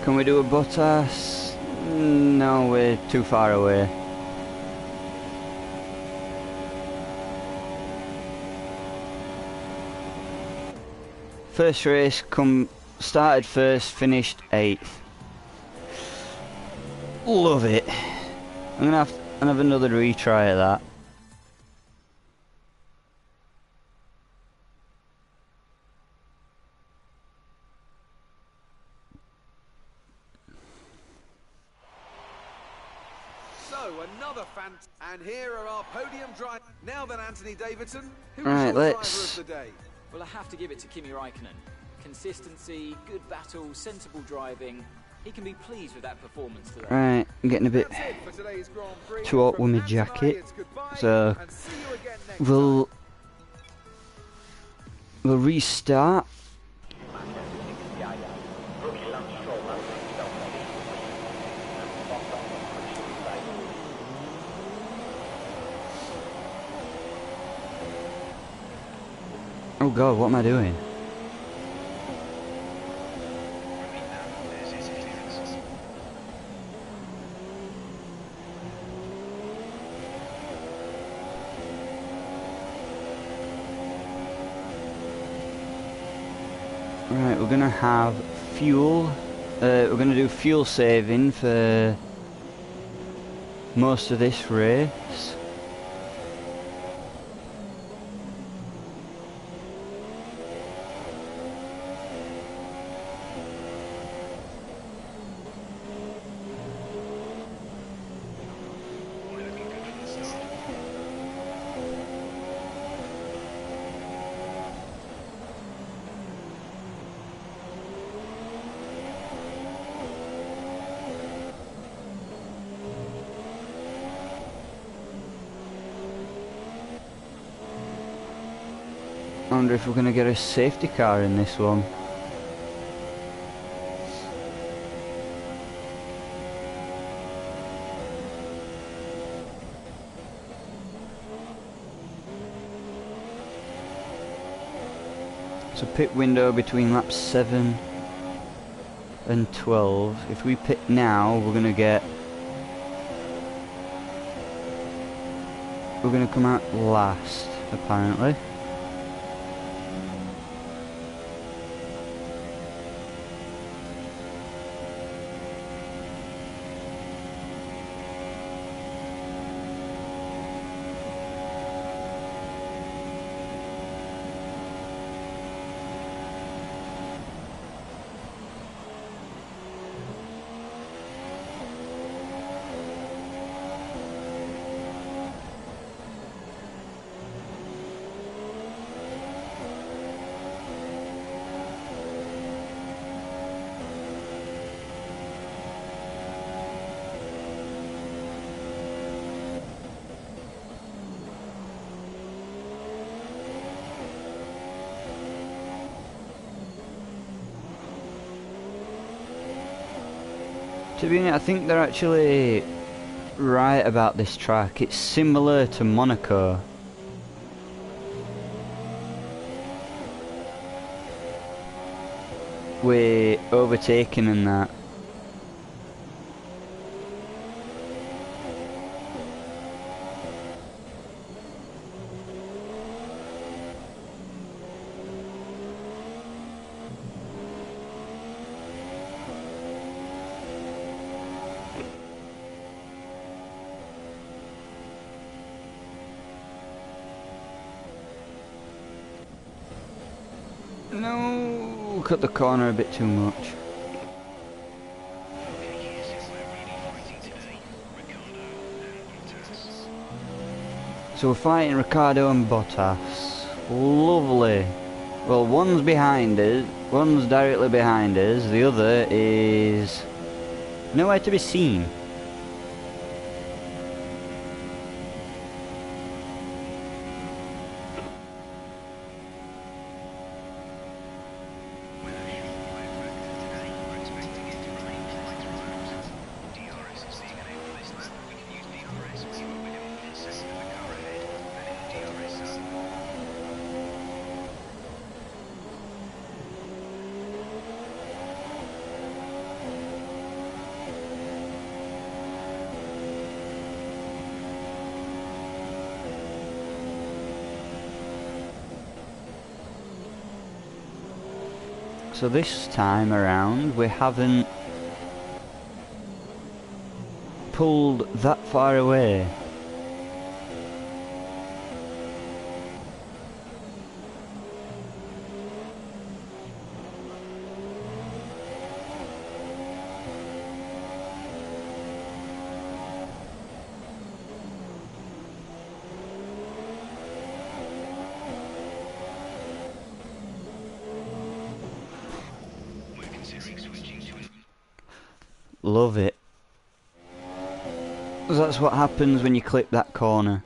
Can we do a Bottas? No, we're too far away. First race, started first, finished 8th. Love it. I'm gonna have another retry of that. So another and here are our podium drivers. Now then, Anthony Davidson, who is Right, your let's- driver of the day? Well, I have to give it to Kimi Raikkonen. Consistency, good battles, sensible driving. He can be pleased with that performance today. Right, I'm getting a bit That's it for today's Grand Prix. too hot From with my Anthony, jacket, it's goodbye, so and see you again next we'll restart. Oh god, what am I doing? Right, we're gonna have fuel. We're gonna do fuel saving for most of this race. I wonder if we're going to get a safety car in this one. So pit window between laps 7 and 12. If we pit now, we're going to come out last, apparently. To be honest, I think they're actually right about this track. It's similar to Monaco. We're overtaking and that. No, cut the corner a bit too much. So we're fighting Ricciardo and Bottas. Lovely. Well, one's behind us, one's directly behind us, the other is nowhere to be seen. So this time around we haven't pulled that far away. We're considering switching to an Love it. That's what happens when you clip that corner.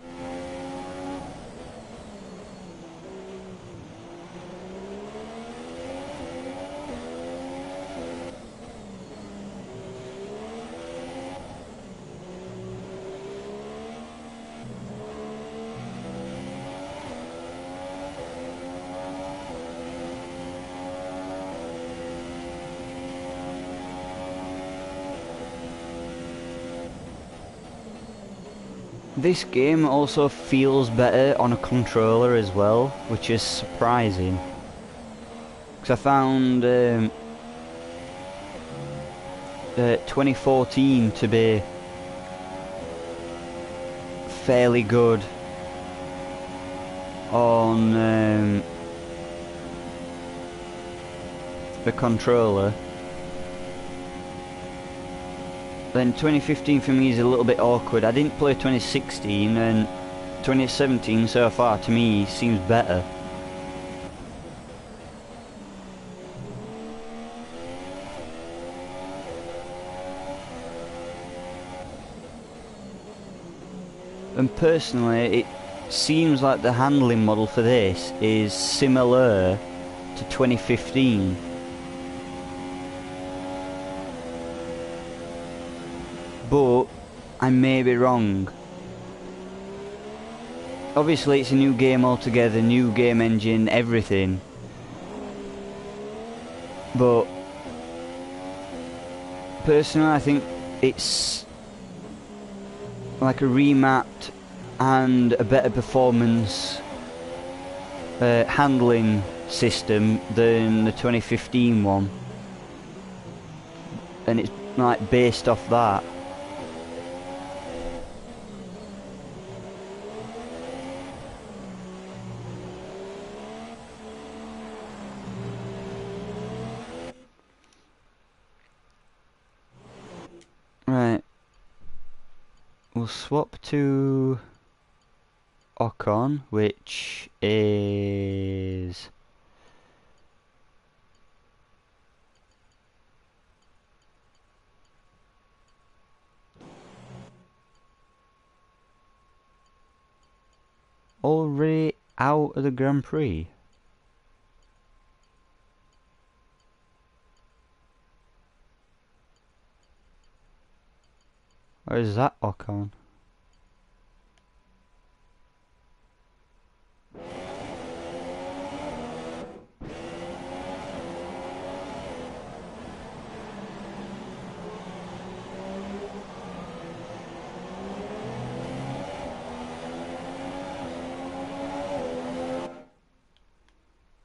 This game also feels better on a controller as well, which is surprising. Because I found 2014 to be fairly good on the controller. Then 2015 for me is a little bit awkward. I didn't play 2016, and 2017 so far to me seems better. And personally, it seems like the handling model for this is similar to 2015. But I may be wrong. Obviously it's a new game altogether, new game engine, everything. But personally I think it's like a remapped and a better performance handling system than the 2015 one. And it's like based off that. Right, we'll swap to Ocon, which is already out of the Grand Prix. Or is that Ocon?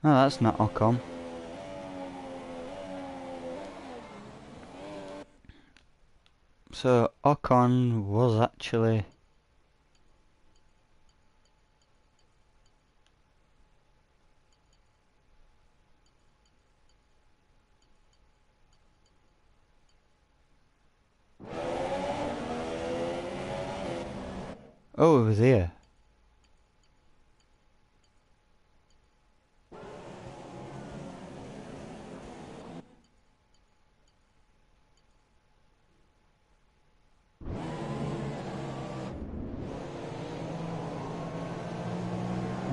No, that's not Ocon. So Ocon was actually over there.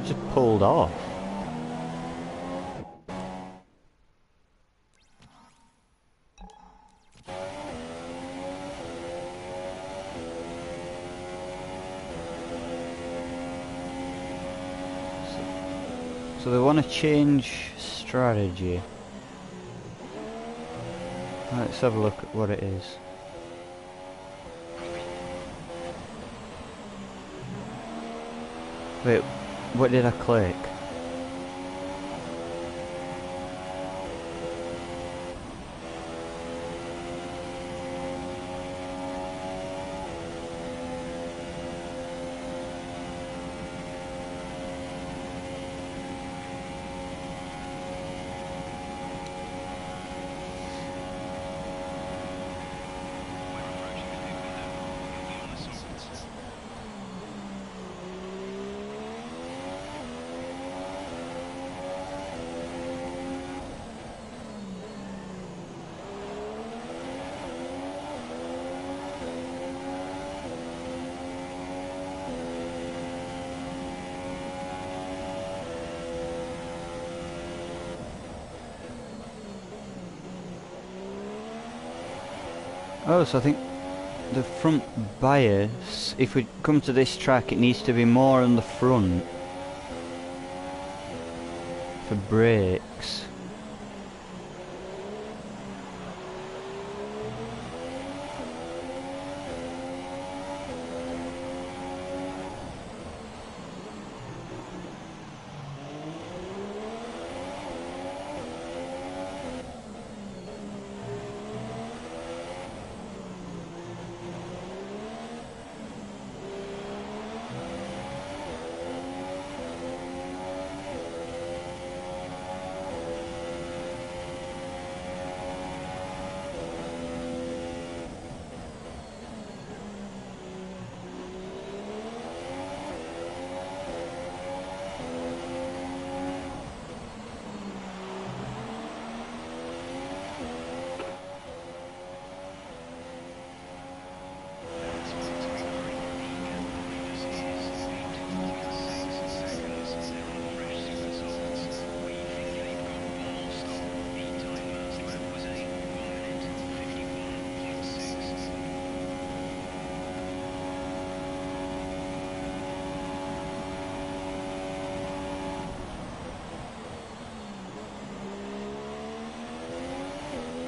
Just pulled off. So they want to change strategy. Let's have a look at what it is. Wait, what did I click? Oh, so I think the front bias, if we come to this track, it needs to be more on the front for brakes.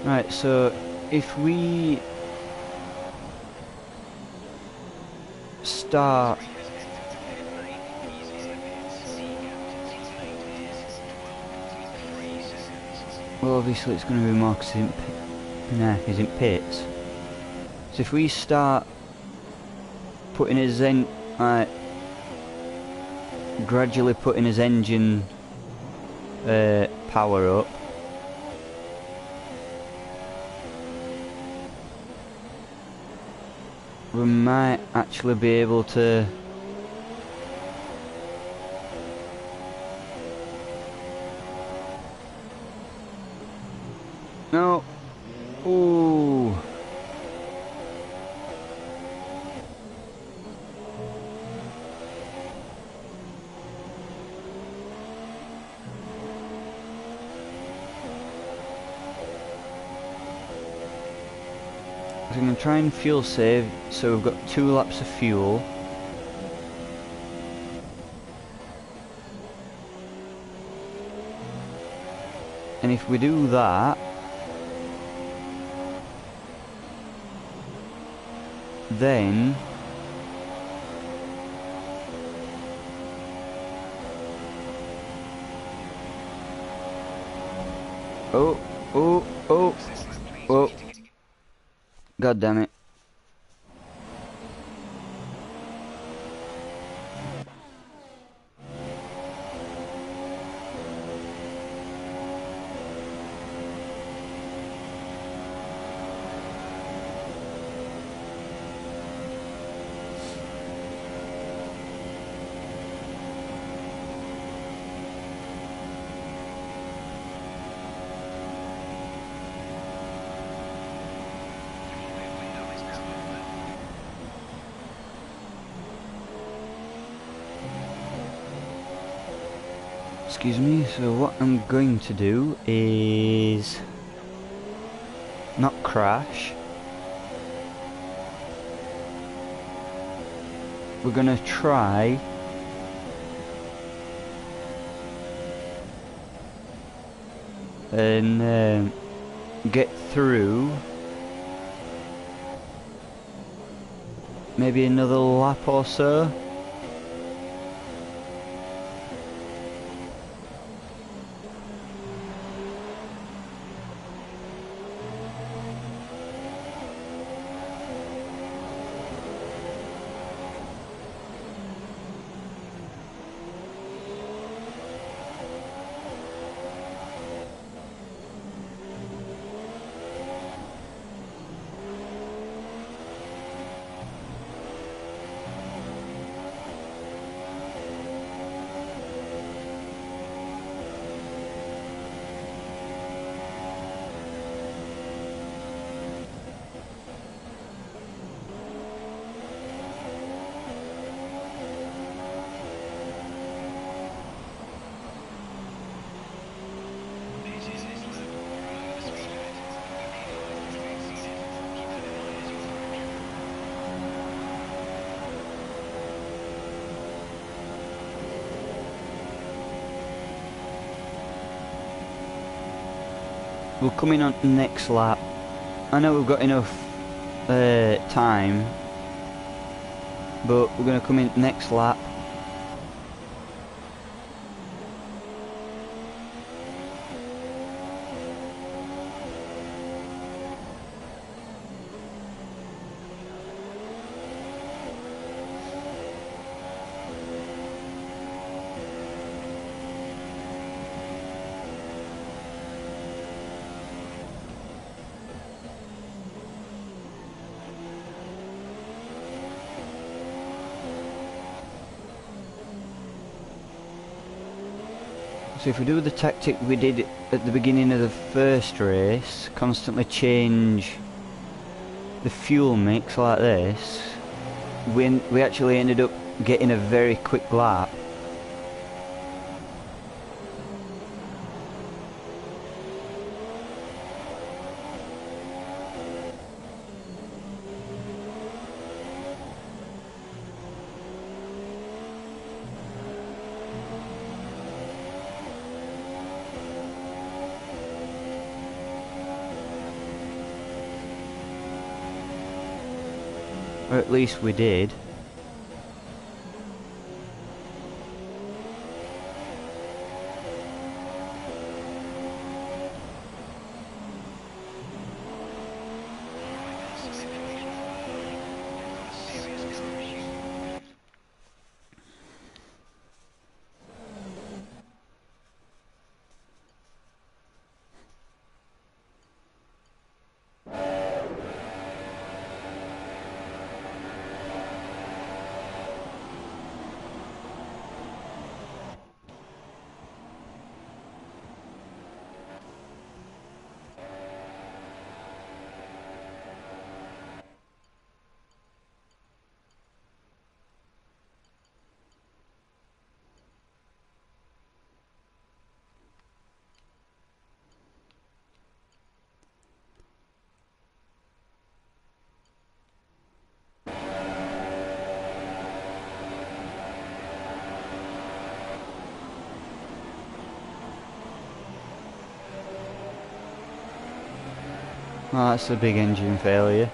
Right, so if we start well, obviously it's going to be more because he's in pits. So if we start putting his gradually putting his engine power up, we might actually be able to no. Ooh. So I'm going to try and fuel save, so we've got 2 laps of fuel. And if we do that, then oh, oh, oh, oh. God damn it. Excuse me, so what I'm going to do is not crash. We're gonna try and get through maybe another lap or so. we'll come in on the next lap. I know we've got enough time, but we're going to come in next lap. So if we do the tactic we did at the beginning of the first race, constantly change the fuel mix like this, we actually ended up getting a very quick lap. Or at least we did. Oh, that's a big engine failure.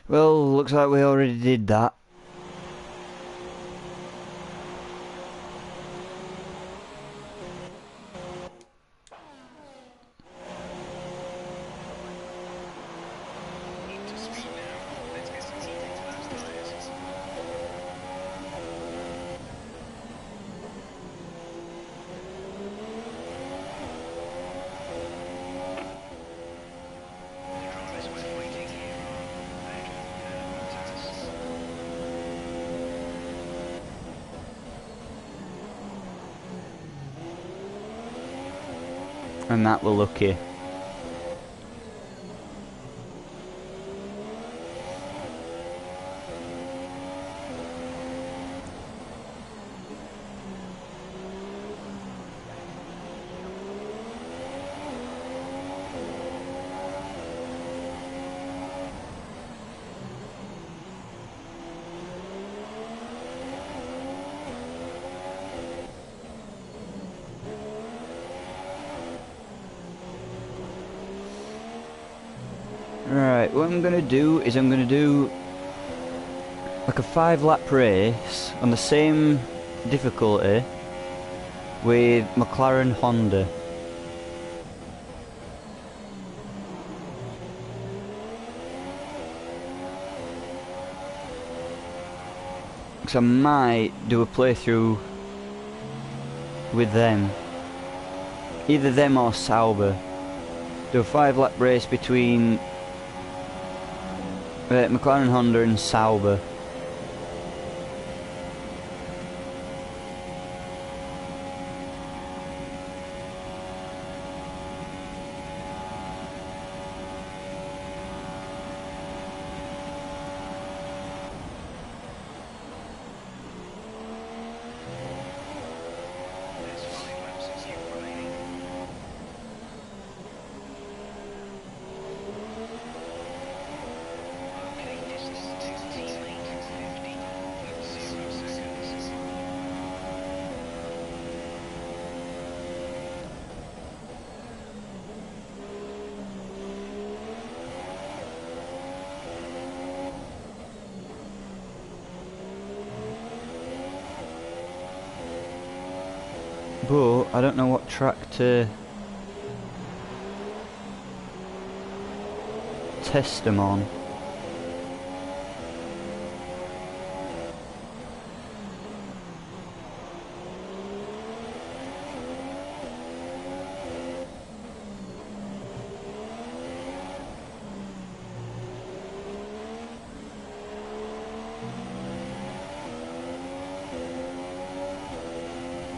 Well, looks like we already did that. And that we're lucky. Right, what I'm going to do is I'm going to do like a 5-lap race on the same difficulty with McLaren Honda. 'cause I might do a playthrough with them. Either them or Sauber. Do a 5-lap race between McLaren Honda and Sauber. There's 5 laps of fuel remaining. Okay, distance to teammate 50.0 seconds. But I don't know what track to test them on.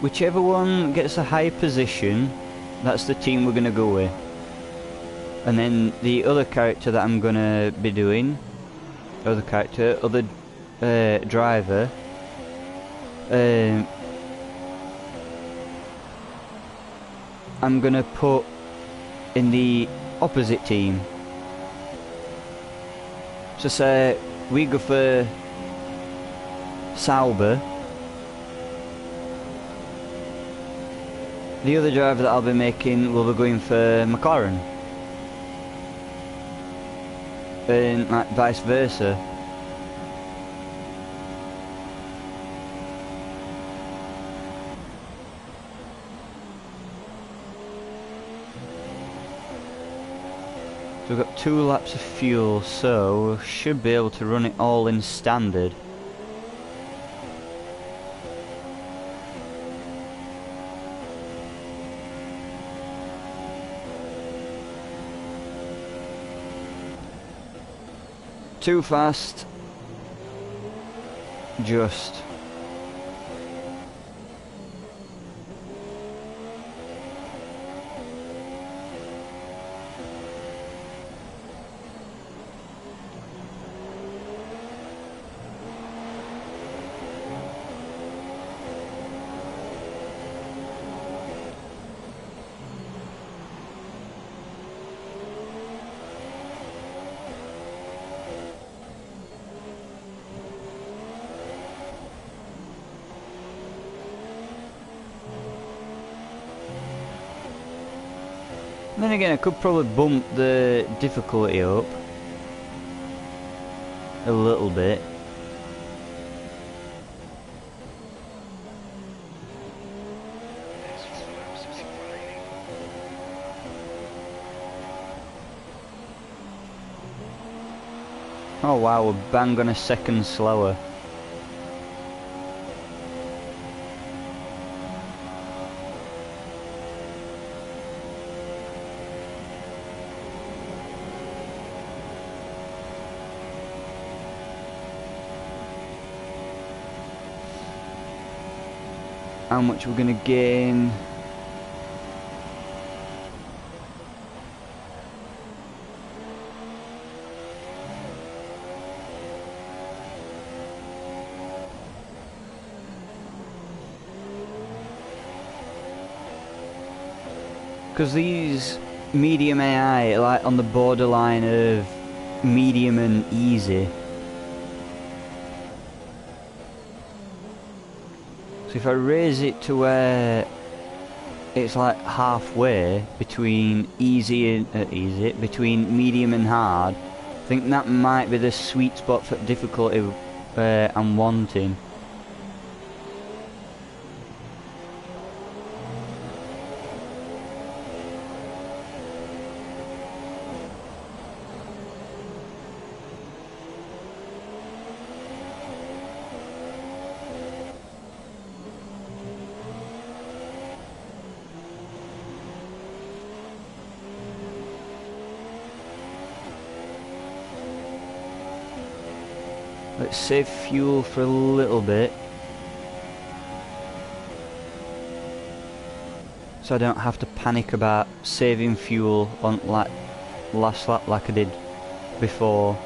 Whichever one gets a high position, that's the team we're going to go with. And then the other character that I'm going to be doing, other driver, I'm going to put in the opposite team. So say we go for Sauber. The other driver that I'll be making will be going for McLaren. And like vice versa. So we've got 2 laps of fuel, so we should be able to run it all in standard. Too fast. Just. Then again, I could probably bump the difficulty up a little bit. There's 4 laps of fuel remaining. Oh wow, we're bang on a second slower. How much we're gonna gain? Because these medium AI are like on the borderline of medium and easy. So if I raise it to where it's like halfway between between medium and hard, I think that might be the sweet spot for difficulty I'm wanting. Let's save fuel for a little bit, so I don't have to panic about saving fuel on like last lap like I did before.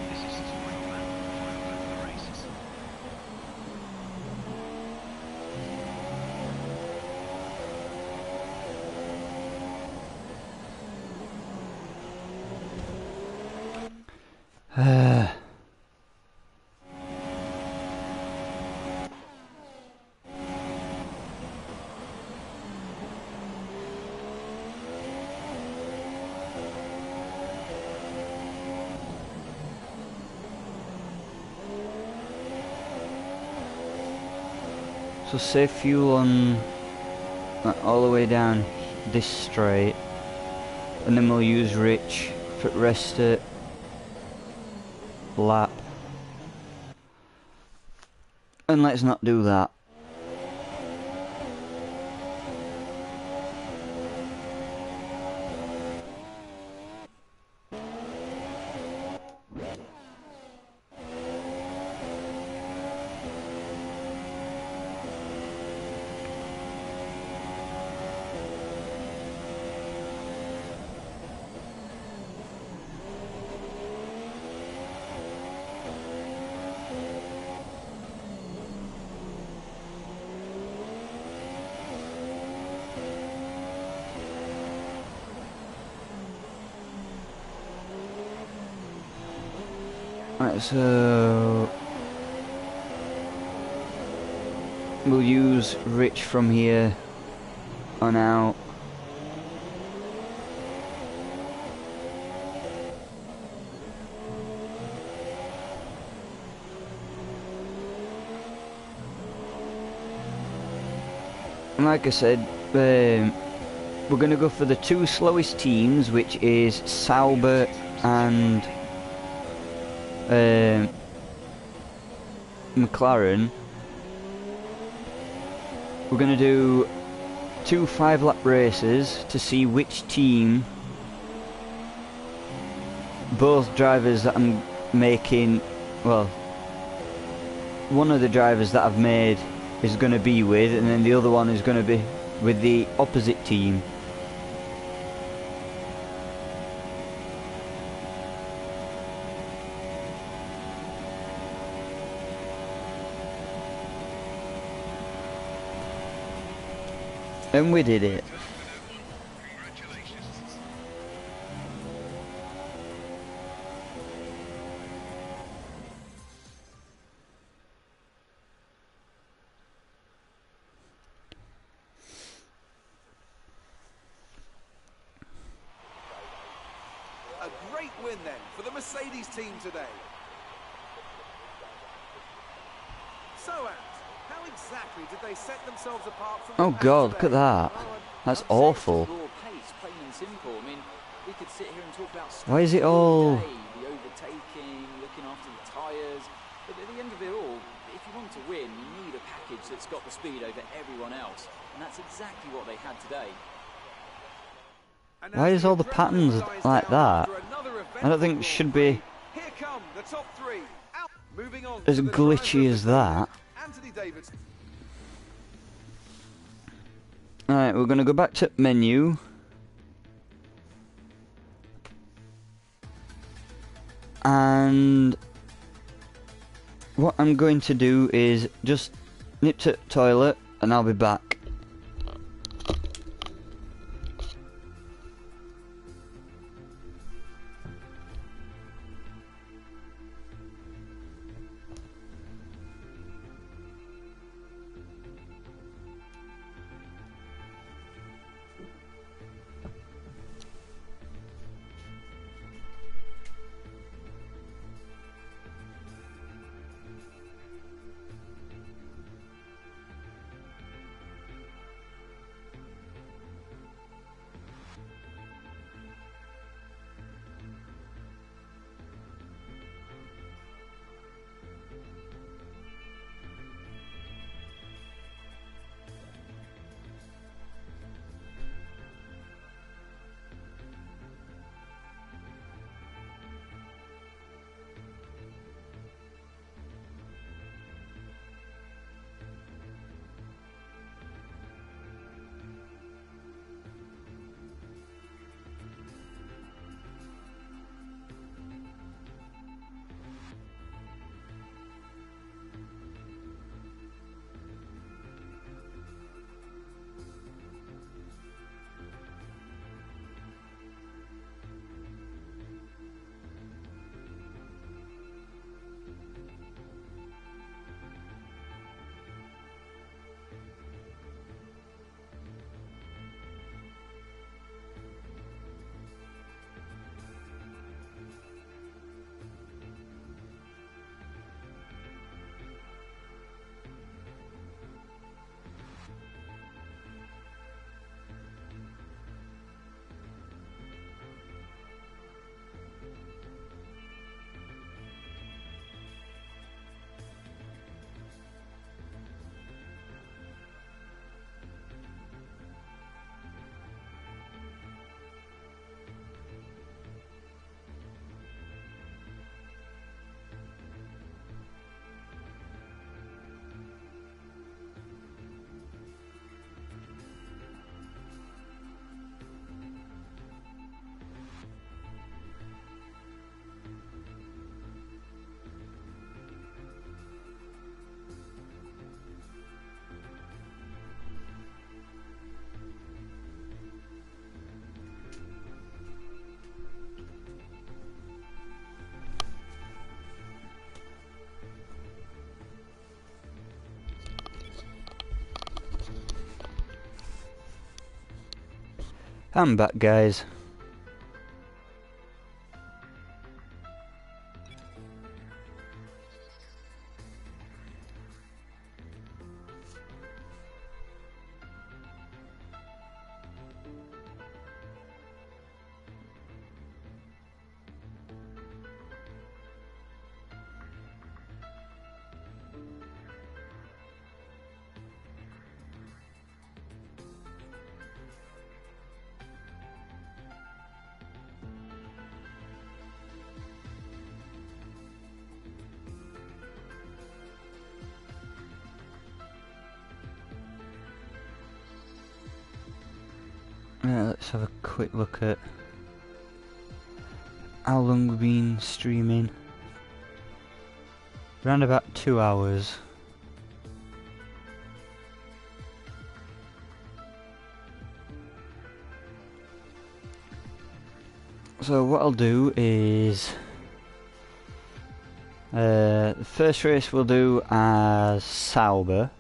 This is the final lap of the race. So save fuel on all the way down this straight, and then we'll use Rich for the rest of lap. And let's not do that. Right, so we'll use Rich from here on out. And like I said, we're going to go for the two slowest teams, which is Sauber and McLaren. We're going to do 2 5-lap races to see which team both drivers that I'm making, well, one of the drivers that I've made is going to be with, and then the other one is going to be with the opposite team. And we did it. Congratulations. A great win then for the Mercedes team today. So, Ant, how exactly did they set themselves apart from the Oh pack God, today? look at that. That's awful. Raw pace, plain and simple. I mean, we could sit here and talk about Why is it stats all all- day, the overtaking, looking after the tyres, but at the end of it all, if you want to win, you need a package that's got the speed over everyone else, and that's exactly what they had today. And Why as is the all the adrenaline patterns dies like down that? after another I don't think it eventful should Grand be Prix, here come the top three. Out. Moving on as to the glitchy driver as of the that. day, Anthony Davidson. Alright, we're going to go back to menu. And what I'm going to do is just nip to the toilet and I'll be back. I'm back, guys. Let's have a quick look at how long we've been streaming. Around about 2 hours. So what I'll do is the first race we'll do as Sauber.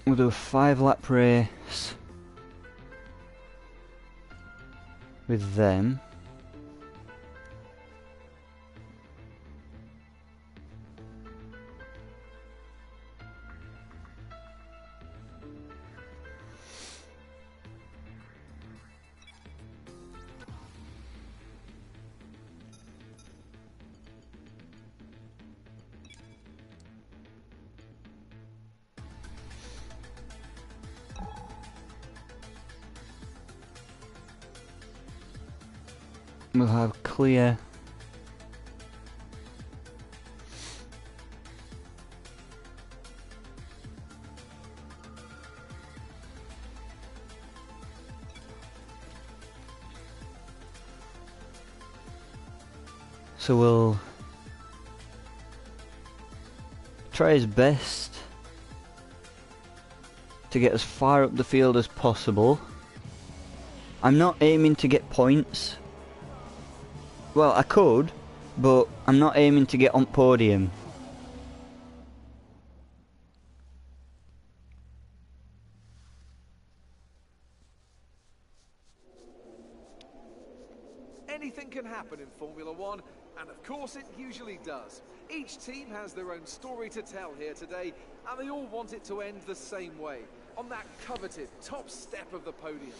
We'll do a 5-lap race with them. We'll have clear so we'll try his best to get as far up the field as possible. I'm not aiming to get points. Well, I could, but I'm not aiming to get on podium. Anything can happen in Formula One, and of course it usually does. Each team has their own story to tell here today, and they all want it to end the same way, on that coveted top step of the podium.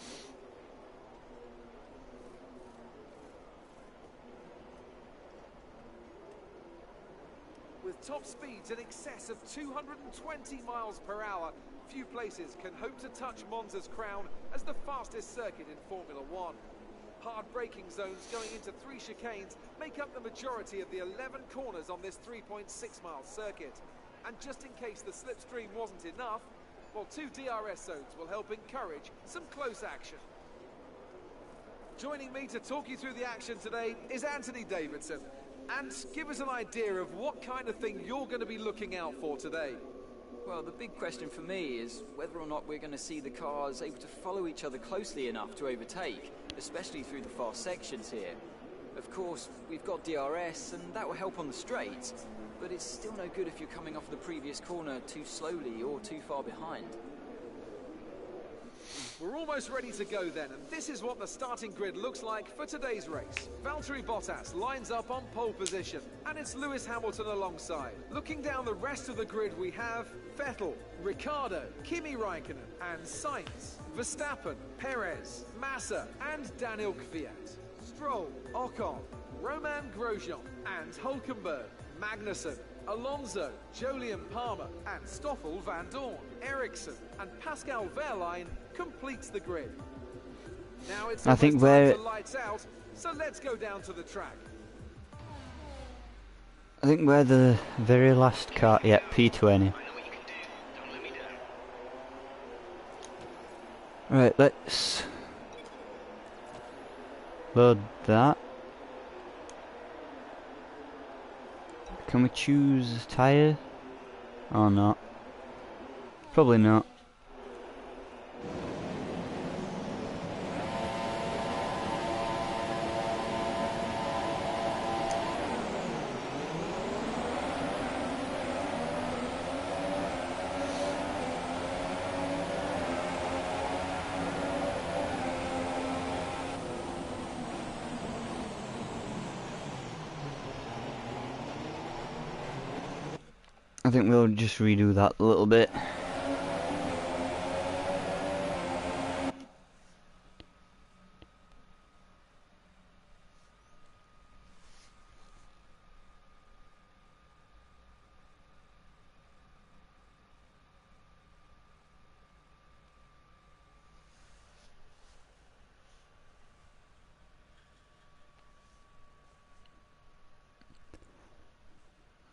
With top speeds in excess of 220 miles per hour, few places can hope to touch Monza's crown as the fastest circuit in Formula One. Hard braking zones going into 3 chicanes make up the majority of the 11 corners on this 3.6-mile circuit. And just in case the slipstream wasn't enough, well, 2 DRS zones will help encourage some close action. Joining me to talk you through the action today is Anthony Davidson. And give us an idea of what kind of thing you're going to be looking out for today. Well, the big question for me is whether or not we're going to see the cars able to follow each other closely enough to overtake, especially through the fast sections here. Of course, we've got DRS, and that will help on the straights, but it's still no good if you're coming off the previous corner too slowly or too far behind. We're almost ready to go then, and this is what the starting grid looks like for today's race. Valtteri Bottas lines up on pole position, and it's Lewis Hamilton alongside. Looking down the rest of the grid, we have Vettel, Ricciardo, Kimi Raikkonen, and Sainz, Verstappen, Perez, Massa, and Daniel Kvyat. Stroll, Ocon, Romain Grosjean, and Hulkenberg, Magnussen, Alonso, Jolyon Palmer, and Stoffel Van Dorn. Ericsson and Pascal Wehrlein completes the grid. Now it's I think almost time we're to lights out, so let's go down to the track. I think we're the very last car. Yeah, P20. I know what you can do. Don't let me down. Right, let's load that. Can we choose tyre? Or not? Probably not. I think we'll just redo that a little bit.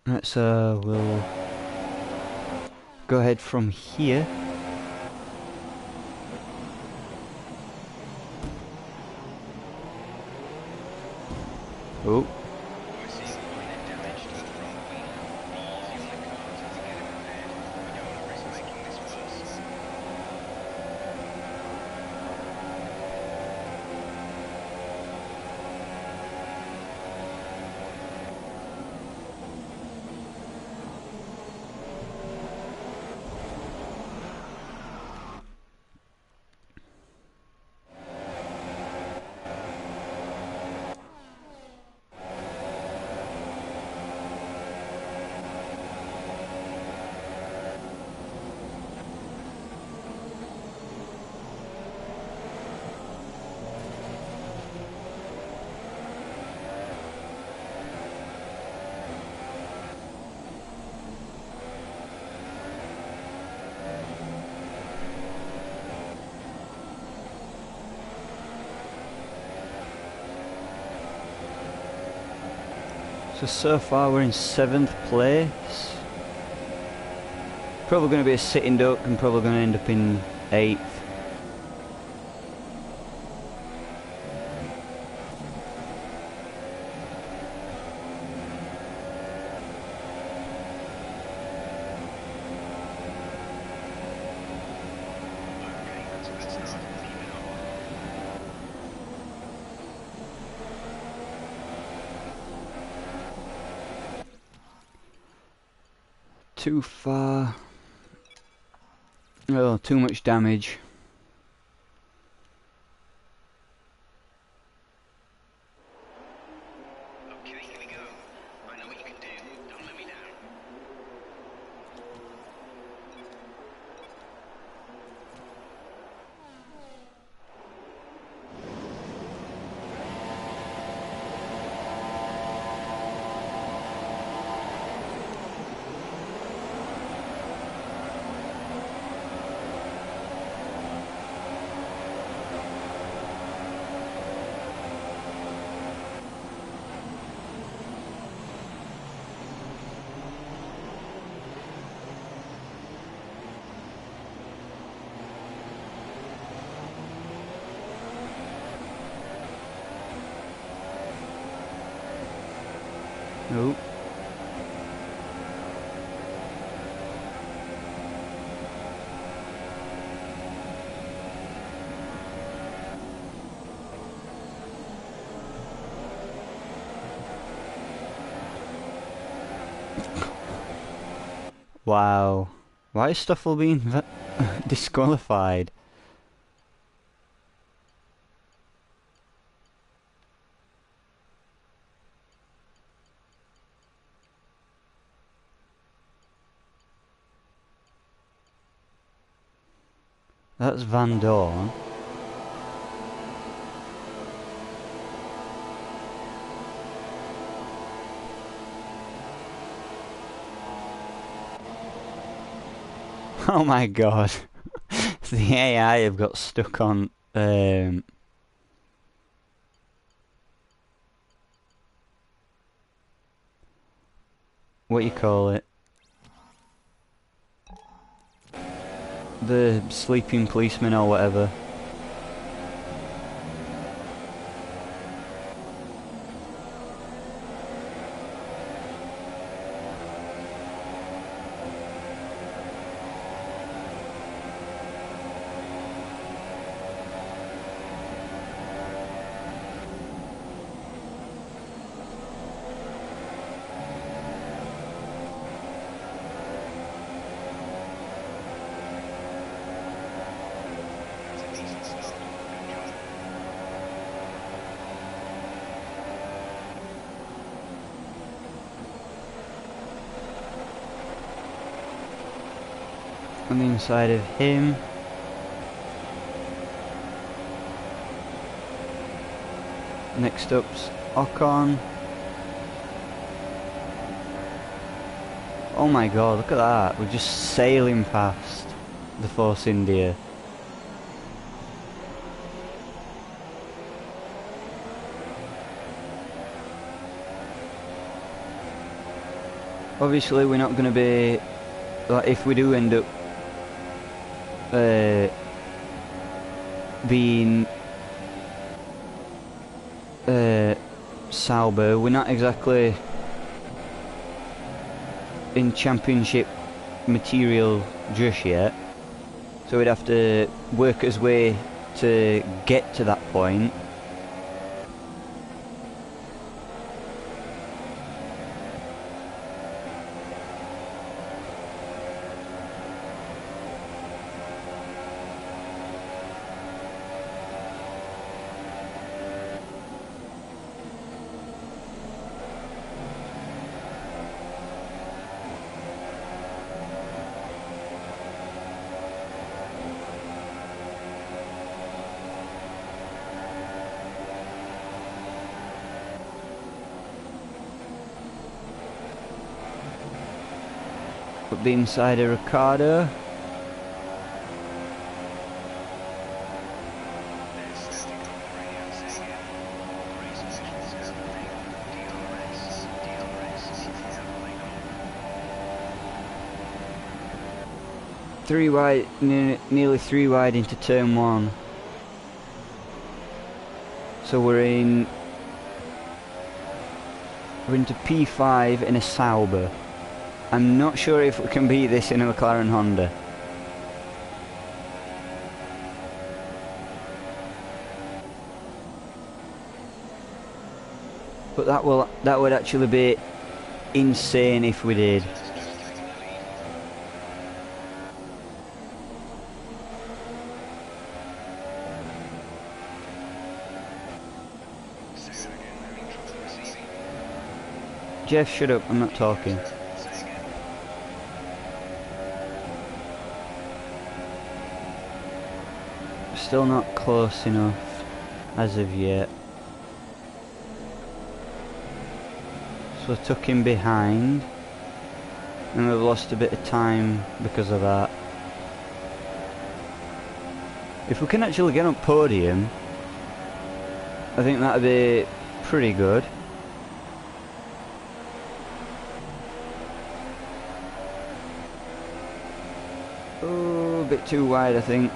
Let's we'll go ahead from here. Oh. We're seeing minor damage to the front wing. Be easy on the cars as we get it repaired. We don't want to risk making this worse. So far we're in 7th place. Probably going to be a sitting duck and probably going to end up in 8th. Okay, that's a good start. Keep it up. Too far. Oh, too much damage. Okay, here we go. I know what you can do. Don't let me down. Nope. Wow. Why is Stoffel being disqualified? That's Van Dorn. Oh my god. The AI have got stuck on what you call it, the sleeping policeman or whatever. On the inside of him. Next up's Ocon. Oh my god, look at that. We're just sailing past the Force India. Obviously we're not going to be, like, if we do end up being Sauber, we're not exactly in championship material just yet, so we'd have to work his way to get to that point. Up the inside of Ricardo. Three wide, nearly three wide into turn one. So we're into P5 in a Sauber. I'm not sure if we can beat this in a McLaren Honda. But that would actually be insane if we did. Jeff, shut up, I'm not talking. Still not close enough as of yet. So I took him behind and we've lost a bit of time because of that. If we can actually get on podium, I think that'd be pretty good. Oh, a bit too wide, I think.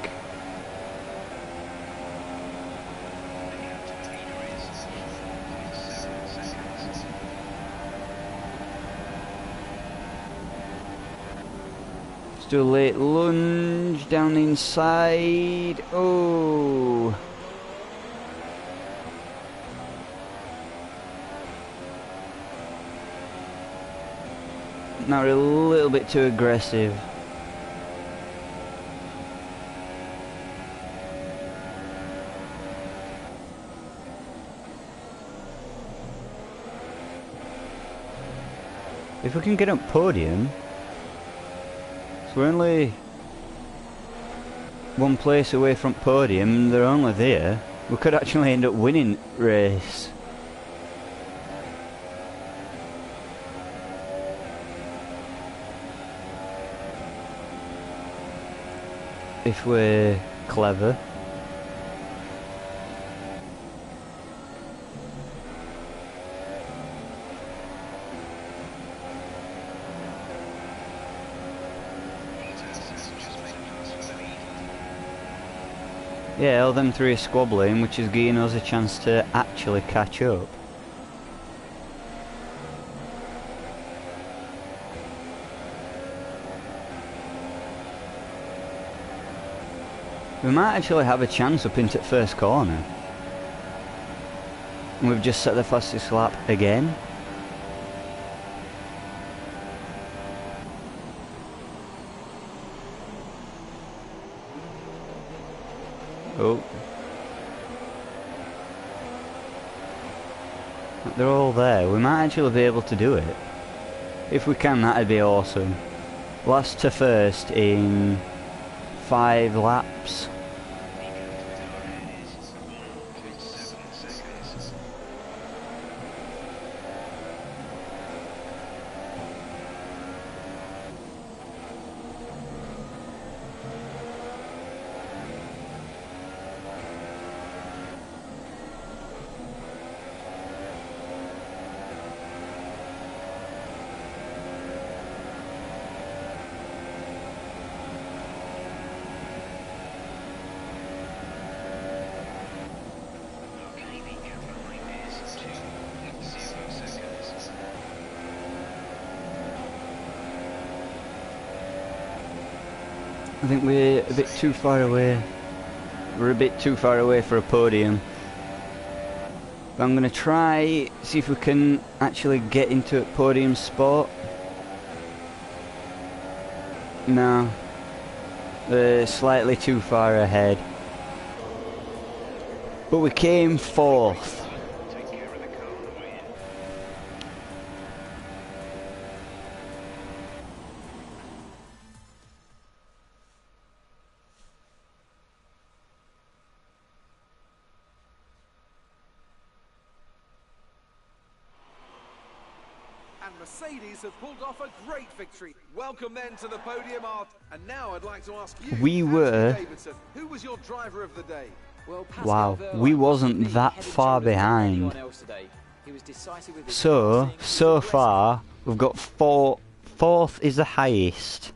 Let's do a late lunge down the inside. Oh. Now we're a little bit too aggressive. If we can get on podium, so we're only one place away from podium, they're only there, we could actually end up winning race. If we're clever. Yeah, all them three are squabbling, which is giving us a chance to actually catch up. We might actually have a chance up into first corner. And we've just set the fastest lap again. Oh. They're all there. We might actually be able to do it. If we can, that'd be awesome. Last to first in 5 laps. I think we're a bit too far away. We're a bit too far away for a podium. But I'm going to try, see if we can actually get into a podium spot. No. We're slightly too far ahead. But we came 4th. And Mercedes have pulled off a great victory. Welcome then to the podium, Art. And now I'd like to ask you, We were- Anthony Davidson, who was your driver of the day? Well, Pascal Wow, Wehrlein we was wasn't me that head and far shoulders above behind. anyone else today. He was decisive with his So passing, he was aggressive. far, we've got 4th is the highest.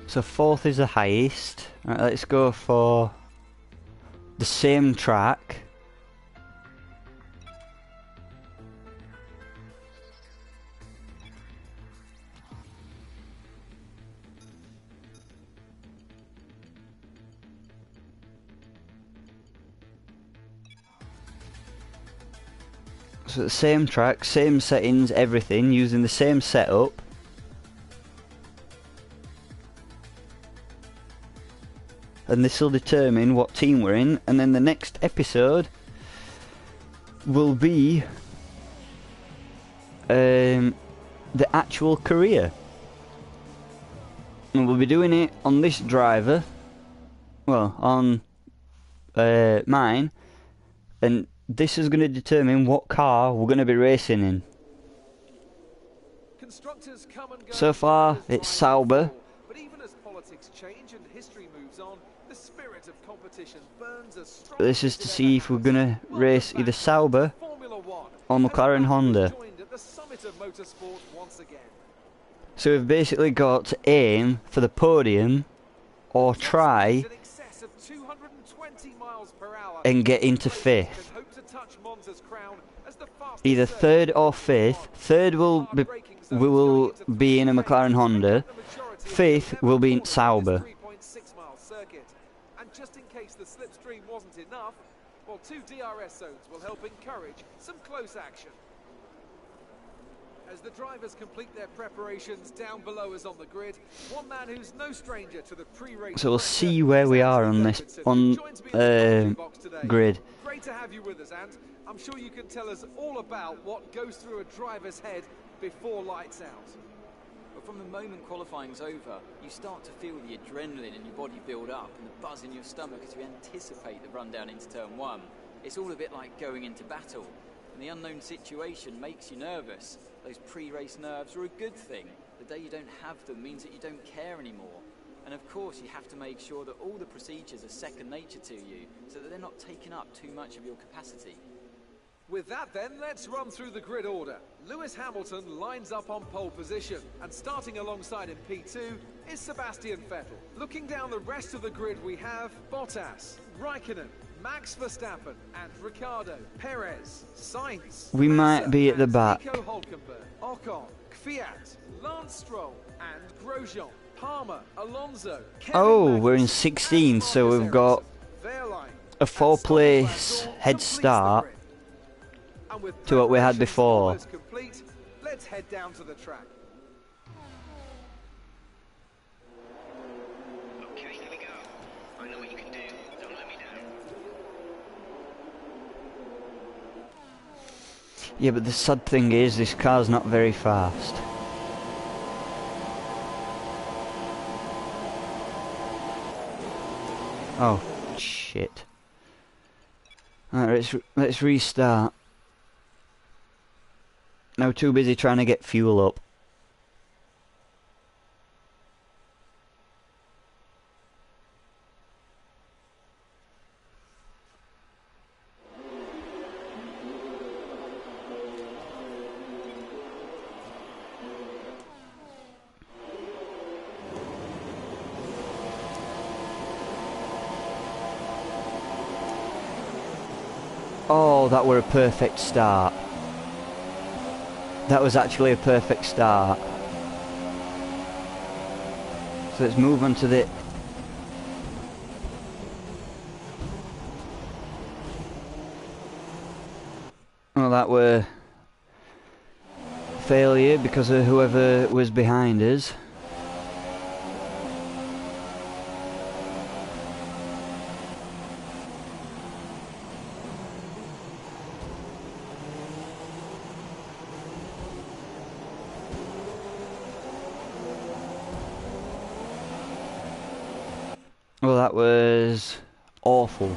So 4th is the highest. Right, let's go for the same track. So the same track, same settings, everything, using the same setup. And this will determine what team we're in, and then the next episode will be the actual career. And we'll be doing it on this driver, well, on mine, and this is going to determine what car we're going to be racing in. Constructors come and go, So far, drivers it's rise and Sauber. fall. But even as politics change and history moves on, the spirit of competition burns as strong This is as to it see ever if we're has. going to Welcome race back either to Sauber Formula One, or as McLaren Matthew Honda. has joined at the summit of motorsport once again. So we've basically got to aim for the podium or try In excess of 220 miles per hour, and get into racers 5th. can hope to touch Monza's crown as the fastest Either circuit 3rd or in Formula 5th. One. 3rd will Hard be, braking zones we will going into be in a three McLaren lanes Honda. make up the majority of the 5th 11 will be in corners of this Sauber. 3.6-mile circuit. And just in case the slipstream wasn't enough, well, 2 DRS zones will help encourage some close action. As the drivers complete their preparations down below us on the grid, one man who's no stranger to the pre-race. So we'll pressure see where is we are Anthony on this Davidson, who joins me in the commentary box today. grid. Great to have you with us, Ant. I'm sure you can tell us all about what goes through a driver's head before lights out. But from the moment qualifying's over, you start to feel the adrenaline in your body build up and the buzz in your stomach as you anticipate the run down into turn 1. It's all a bit like going into battle, and the unknown situation makes you nervous. Those pre-race nerves are a good thing. The day you don't have them means that you don't care anymore. And of course you have to make sure that all the procedures are second nature to you, so that they're not taking up too much of your capacity. With that then, let's run through the grid order. Lewis Hamilton lines up on pole position, and starting alongside in P2 is Sebastian Vettel. Looking down the rest of the grid we have Bottas, Raikkonen, Max Verstappen and Ricciardo, Perez, Sainz, We might be at the back. Nico Hülkenberg, Ocon, Kvyat, Lance Stroll and Grosjean, Palmer, Alonso, Kevin Oh, we're in Magnussen, 16th, so Marcus we've got Ericsson, Wehrlein, a and 4-place Stoffel Vandoorne head completes the start grid. And with to what we had preparations before. almost complete, let's head down to the track. Okay, here we go. I know what you can do. Don't let me down. Yeah, but the sad thing is, this car's not very fast. Oh, shit. Alright, let's restart. Now we're too busy trying to get fuel up. Oh, that were a perfect start. That was actually a perfect start. So let's move on to the... Well, that were failure because of whoever was behind us. Well, that was awful.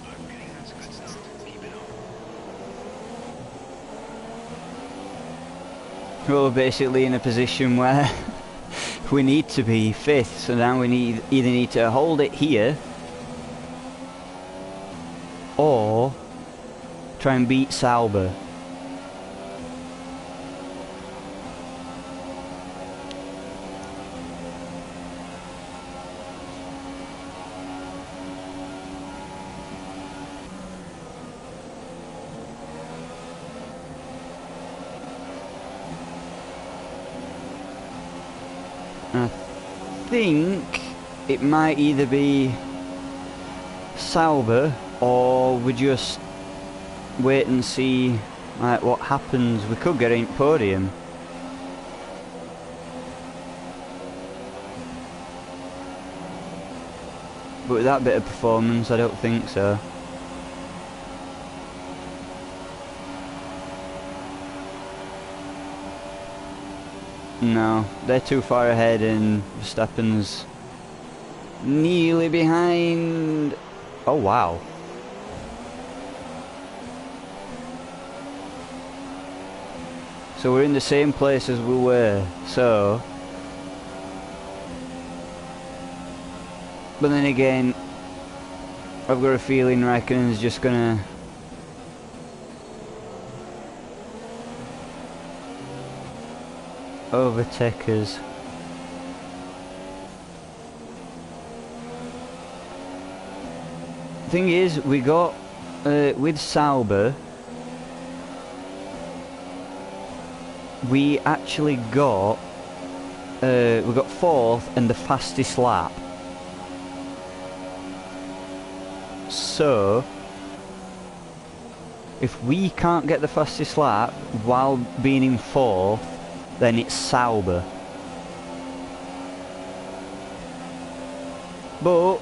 Okay, that's a good start. Keep it on. We're basically in a position where we need to be 5th, so now we either need to hold it here or try and beat Sauber. I think it might either be Sauber or we just wait and see like what happens. We could get in podium. But with that bit of performance, I don't think so. No, they're too far ahead and Verstappen's nearly behind. Oh wow. So we're in the same place as we were, so... But then again, I've got a feeling Raikkonen's just gonna... overtake us. Thing is, we got with Sauber, we actually got we got 4th and the fastest lap. So if we can't get the fastest lap while being in 4th, then it's Sauber. But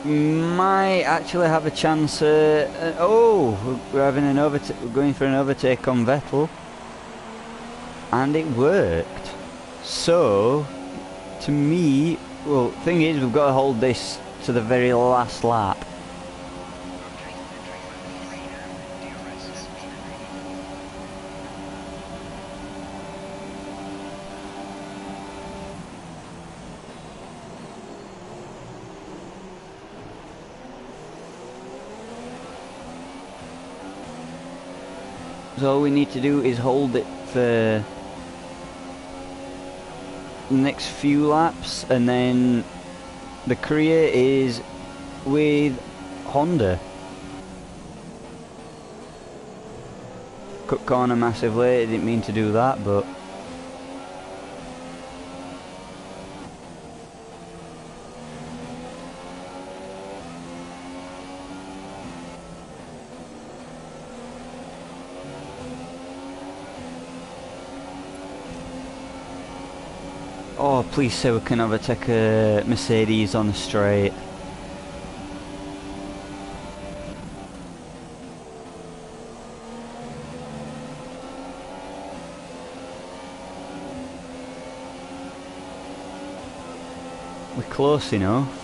might actually have a chance. Oh, we're having an we're going for an overtake on Vettel. and it worked. So, to me, well, thing is, we've got to hold this to the very last lap. So all we need to do is hold it for the next few laps, and then the career is with Honda. Cut corner massively, I didn't mean to do that, but oh, please say we can overtake a Mercedes on the straight. We're close enough.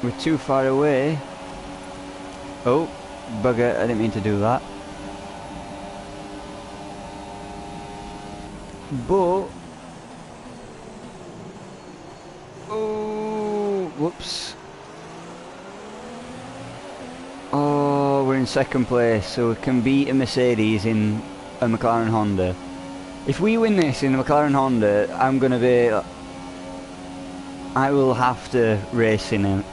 We're too far away. Oh, bugger, I didn't mean to do that. But... oh, whoops. Oh, we're in second place, so we can beat a Mercedes in a McLaren Honda. If we win this in the McLaren Honda, I'm gonna be... I will have to race in it.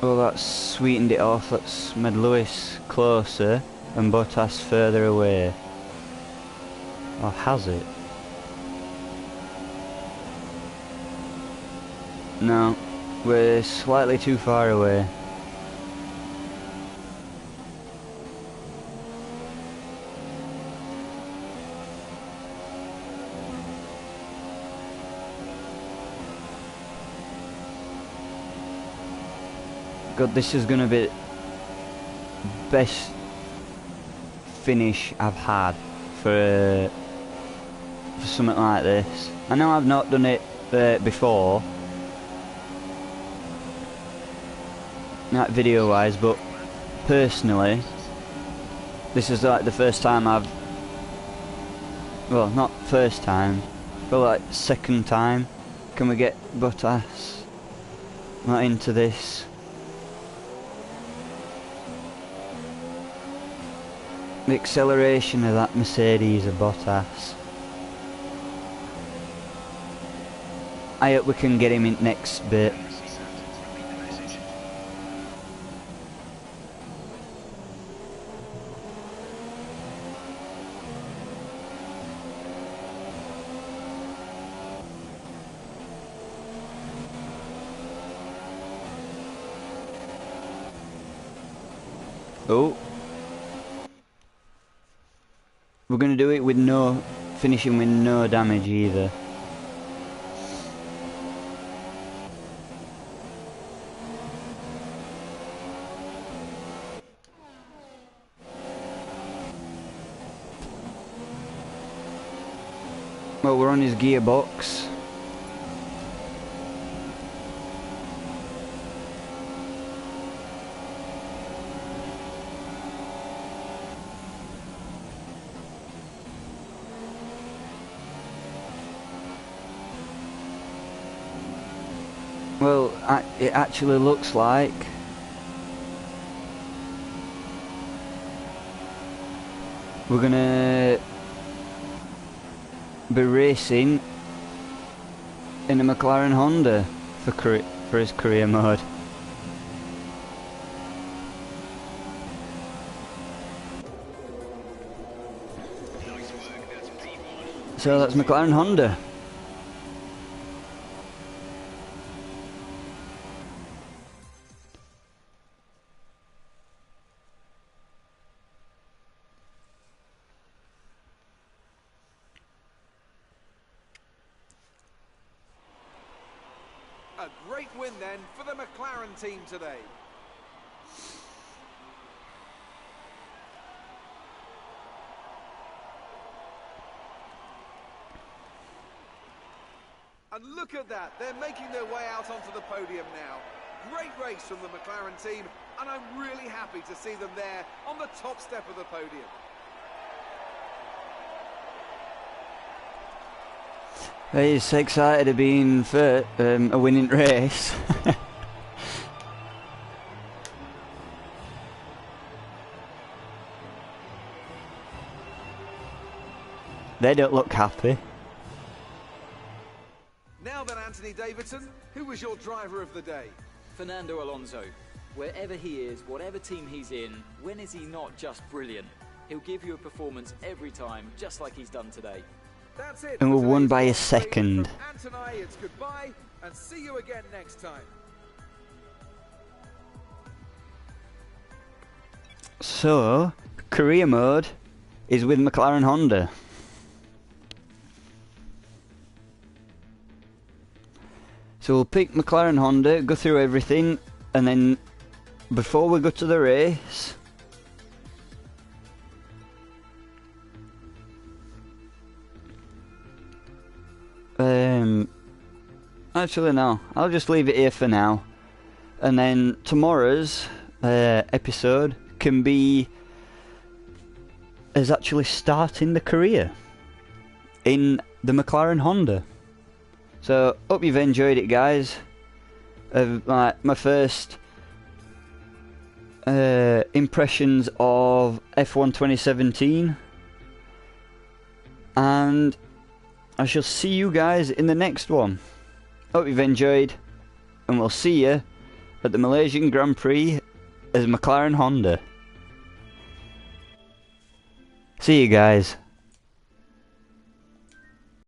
Well, that's sweetened it off. That's made Lewis closer and Bottas further away. Or has it? No, we're slightly too far away. God, this is gonna be best finish I've had for something like this. I know I've not done it before, not video wise, but personally this is like the first time I've, well, not first time, but like second time. Can we get Bottas not into this? The acceleration of that Mercedes of Bottas. I hope we can get him in next bit. Oh. We're going to do it with no, finishing with no damage either. Well, we're on his gearbox. Well, it actually looks like we're gonna be racing in a McLaren Honda for his career mode. So that's McLaren Honda. A great win then for the McLaren team today. And look at that, they're making their way out onto the podium now. Great race from the McLaren team, and I'm really happy to see them there on the top step of the podium. He's excited to be in for a winning race. They don't look happy. Now then, Anthony Davidson, who was your driver of the day? Fernando Alonso. Wherever he is, whatever team he's in, when is he not just brilliant? He'll give you a performance every time, just like he's done today. That's it. And we're for won today's by a Grand Prix. second. From Anthony, it's goodbye, and see you again next time. So, career mode is with McLaren Honda. So we'll pick McLaren Honda, go through everything, and then before we go to the race, actually no, I'll just leave it here for now, and then tomorrow's episode can be as actually starting the career in the McLaren Honda. So, hope you've enjoyed it, guys. My first impressions of F1 2017. And I shall see you guys in the next one. Hope you've enjoyed. And we'll see you at the Malaysian Grand Prix as McLaren Honda. See you guys.